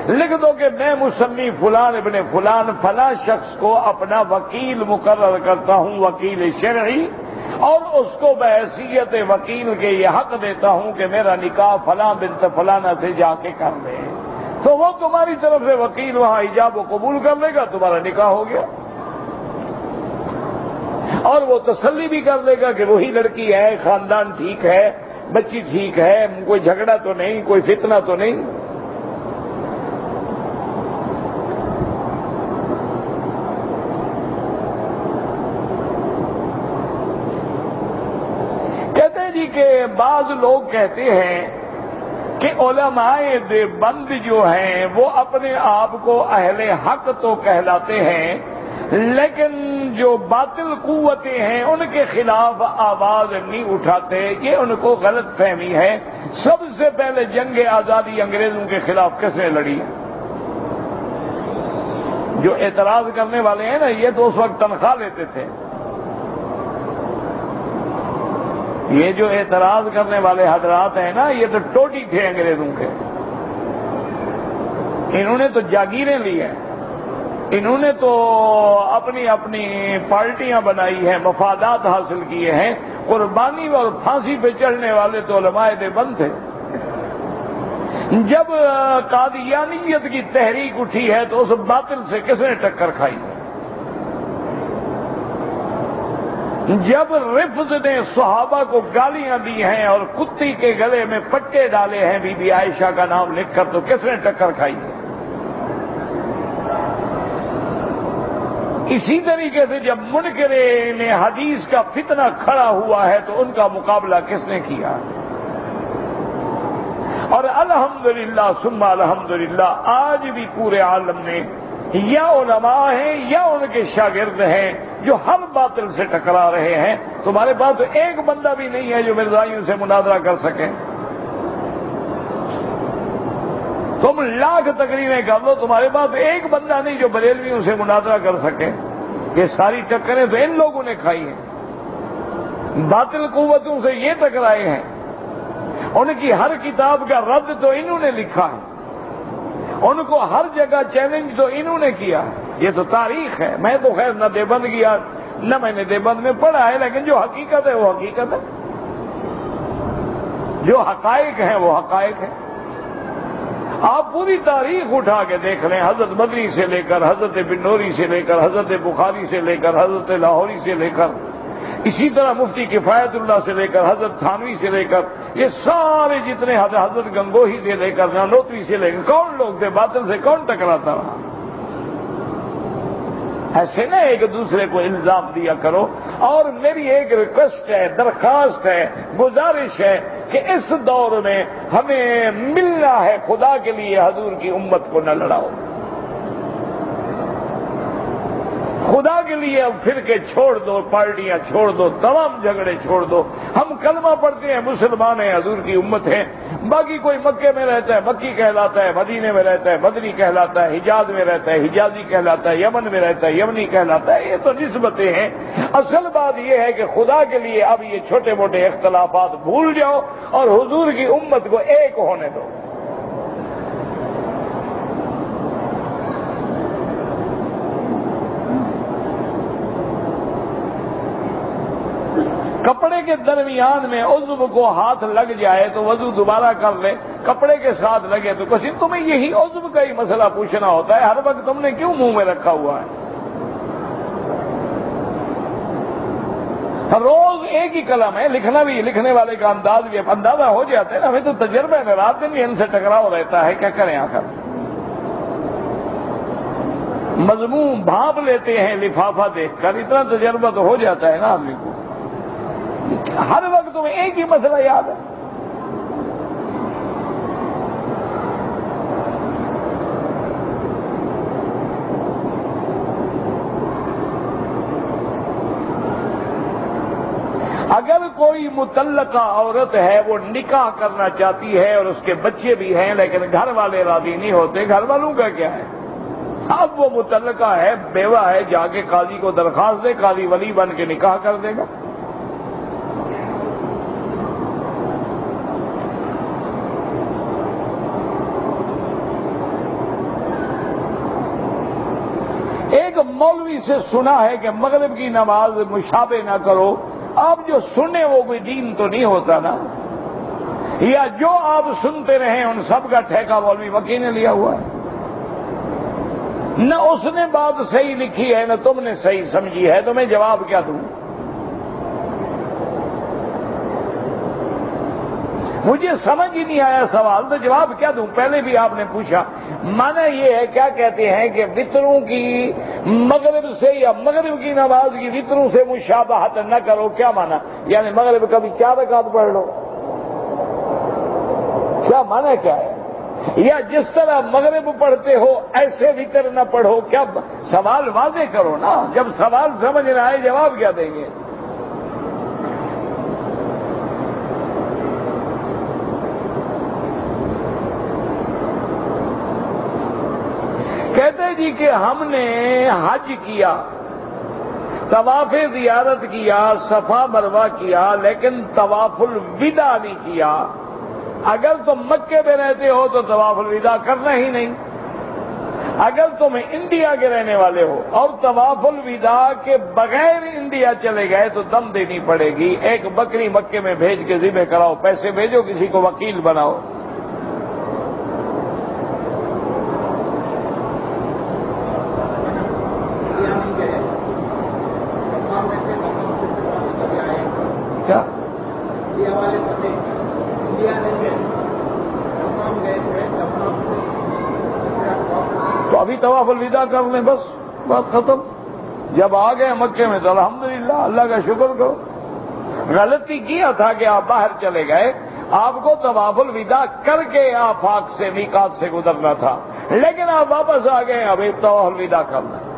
لکھ دو کہ میں مسمی فلان ابن فلان فلاں شخص کو اپنا وکیل مقرر کرتا ہوں, وکیل شرعی, اور اس کو بحیثیت وکیل کے یہ حق دیتا ہوں کہ میرا نکاح فلاں بنت فلانہ سے جا کے کر لے. تو وہ تمہاری طرف سے وکیل وہاں ایجاب و قبول کر لے گا, تمہارا نکاح ہو گیا. اور وہ تسلی بھی کر لے گا کہ وہی لڑکی ہے, خاندان ٹھیک ہے, بچی ٹھیک ہے, کوئی جھگڑا تو نہیں, کوئی فتنہ تو نہیں. کہتے ہیں جی کہ بعض لوگ کہتے ہیں کہ علماء دیوبند جو ہیں وہ اپنے آپ کو اہل حق تو کہلاتے ہیں, لیکن جو باطل قوتیں ہیں ان کے خلاف آواز نہیں اٹھاتے. یہ ان کو غلط فہمی ہے. سب سے پہلے جنگ آزادی انگریزوں کے خلاف کس نے لڑی؟ جو اعتراض کرنے والے ہیں نا, یہ تو اس وقت تنخواہ لیتے تھے. یہ جو اعتراض کرنے والے حضرات ہیں نا, یہ تو ٹوٹی تھے انگریزوں کے. انہوں نے تو جاگیریں لی ہیں, انہوں نے تو اپنی اپنی پارٹیاں بنائی ہیں, مفادات حاصل کیے ہیں. قربانی اور پھانسی پہ چڑھنے والے تو علماء دیوبند تھے. جب قادیانیت کی تحریک اٹھی ہے تو اس باطل سے کس نے ٹکر کھائی؟ جب رفض نے صحابہ کو گالیاں دی ہیں اور کتی کے گلے میں پٹے ڈالے ہیں بی بی عائشہ کا نام لکھ کر، تو کس نے ٹکر کھائی ہے؟ اسی طریقے سے جب منکرین حدیث کا فتنہ کھڑا ہوا ہے تو ان کا مقابلہ کس نے کیا؟ اور الحمدللہ ثم الحمدللہ آج بھی پورے عالم میں یا علماء ہیں یا ان کے شاگرد ہیں جو ہر باطل سے ٹکرا رہے ہیں. تمہارے پاس تو ایک بندہ بھی نہیں ہے جو مرزائیوں سے مناظرہ کر سکے. تم لاکھ تقریریں کر لو، تمہارے پاس ایک بندہ نہیں جو بریلویوں سے مناظرہ کر سکے. یہ ساری ٹکریں تو ان لوگوں نے کھائی ہیں، باطل قوتوں سے یہ ٹکرائے ہیں. ان کی ہر کتاب کا رد تو انہوں نے لکھا ہے، ان کو ہر جگہ چیلنج تو انہوں نے کیا. یہ تو تاریخ ہے. میں تو خیر نہ دیوبند گیا نہ میں نے دیوبند میں پڑھا ہے، لیکن جو حقیقت ہے وہ حقیقت ہے، جو حقائق ہیں وہ حقائق ہیں. آپ پوری تاریخ اٹھا کے دیکھ لیں، حضرت مدنی سے لے کر حضرت بنوری سے لے کر حضرت بخاری سے لے کر حضرت لاہوری سے لے کر اسی طرح مفتی کفایت اللہ سے لے کر حضرت تھانوی سے لے کر یہ سارے جتنے حضرت گنگوہی سے لے کر نانوتوی سے لے کر کون لوگ تھے؟ باطل سے کون ٹکراتا رہا؟ ایسے نہ ایک دوسرے کو الزام دیا کرو. اور میری ایک ریکویسٹ ہے، درخواست ہے، گزارش ہے کہ اس دور میں ہمیں ملنا ہے خدا کے لیے حضور کی امت کو نہ لڑاؤ. خدا کے لیے اب فرقے چھوڑ دو، پارٹیاں چھوڑ دو، تمام جھگڑے چھوڑ دو. ہم کلمہ پڑھتے ہیں، مسلمان ہیں، حضور کی امت ہے. باقی کوئی مکے میں رہتا ہے مکی کہلاتا ہے، مدینے میں رہتا ہے مدنی کہلاتا ہے، حجاز میں رہتا ہے حجازی کہلاتا ہے، یمن میں رہتا ہے یمنی کہلاتا ہے. یہ تو نسبتیں ہیں. اصل بات یہ ہے کہ خدا کے لیے اب یہ چھوٹے موٹے اختلافات بھول جاؤ اور حضور کی امت کو ایک ہونے دو. کپڑے کے درمیان میں عضو کو ہاتھ لگ جائے تو وضو دوبارہ کر لے. کپڑے کے ساتھ لگے تو کچھ تمہیں یہی عضو کا ہی مسئلہ پوچھنا ہوتا ہے. ہر وقت تم نے کیوں منہ میں رکھا ہوا ہے؟ روز ایک ہی قلم ہے، لکھنا بھی لکھنے والے کا انداز بھی اندازہ ہو جاتا ہے نا. ہمیں تو تجربہ ہے، رات دن بھی ان سے ٹکراؤ رہتا ہے. کیا کریں آخر؟ مضمون بھانپ لیتے ہیں لفافہ دیکھ کر. اتنا تجربہ تو ہو جاتا ہے نا آدمی کو. ہر وقت تمہیں ایک ہی مسئلہ یاد ہے. اگر کوئی متعلقہ عورت ہے، وہ نکاح کرنا چاہتی ہے اور اس کے بچے بھی ہیں لیکن گھر والے راضی نہیں ہوتے، گھر والوں کا کیا ہے؟ اب وہ متعلقہ ہے، بیوہ ہے، جا کے قاضی کو درخواست دے، قاضی ولی بن کے نکاح کر دے گا. ایک مولوی سے سنا ہے کہ مغرب کی نماز مشابہ نہ کرو. آپ جو سنے وہ کوئی دین تو نہیں ہوتا نا. یا جو آپ سنتے رہے ان سب کا ٹھیکہ مولوی وکی نے لیا ہوا ہے. نہ اس نے بات صحیح لکھی ہے نہ تم نے صحیح سمجھی ہے. تو میں جواب کیا دوں؟ مجھے سمجھ ہی نہیں آیا سوال، تو جواب کیا دوں؟ پہلے بھی آپ نے پوچھا. مانا یہ ہے، کیا کہتے ہیں کہ وطروں کی مغرب سے یا مغرب کی نماز کی وطروں سے مشابہت نہ کرو. کیا مانا؟ یعنی مغرب کبھی 4 رکعت پڑھ لو؟ کیا مانا کیا ہے؟ یا جس طرح مغرب پڑھتے ہو ایسے وطر نہ پڑھو؟ کیا سوال واضح کرو نا. جب سوال سمجھ نہ آئے جواب کیا دیں گے؟ کہتے جی کہ ہم نے حج کیا، طواف زیارت کیا، صفا مروہ کیا، لیکن طواف الوداع نہیں کیا. اگر تم مکے میں رہتے ہو تو طواف الوداع کرنا ہی نہیں. اگر تم انڈیا کے رہنے والے ہو اور طواف الوداع کے بغیر انڈیا چلے گئے تو دم دینی پڑے گی. ایک بکری مکے میں بھیج کے ذبح کراؤ، پیسے بھیجو، کسی کو وکیل بناؤ. طواف الوداع کر لیں، بس بات ختم۔ جب آ گئے مکے میں تو الحمدللہ اللہ کا شکر کرو۔ غلطی کیا تھا کہ آپ باہر چلے گئے، آپ کو طواف الوداع کر کے آفاق سے میقات سے گزرنا تھا، لیکن آپ واپس آ گئے، اب ایک طواف الوداع کرنا ہے۔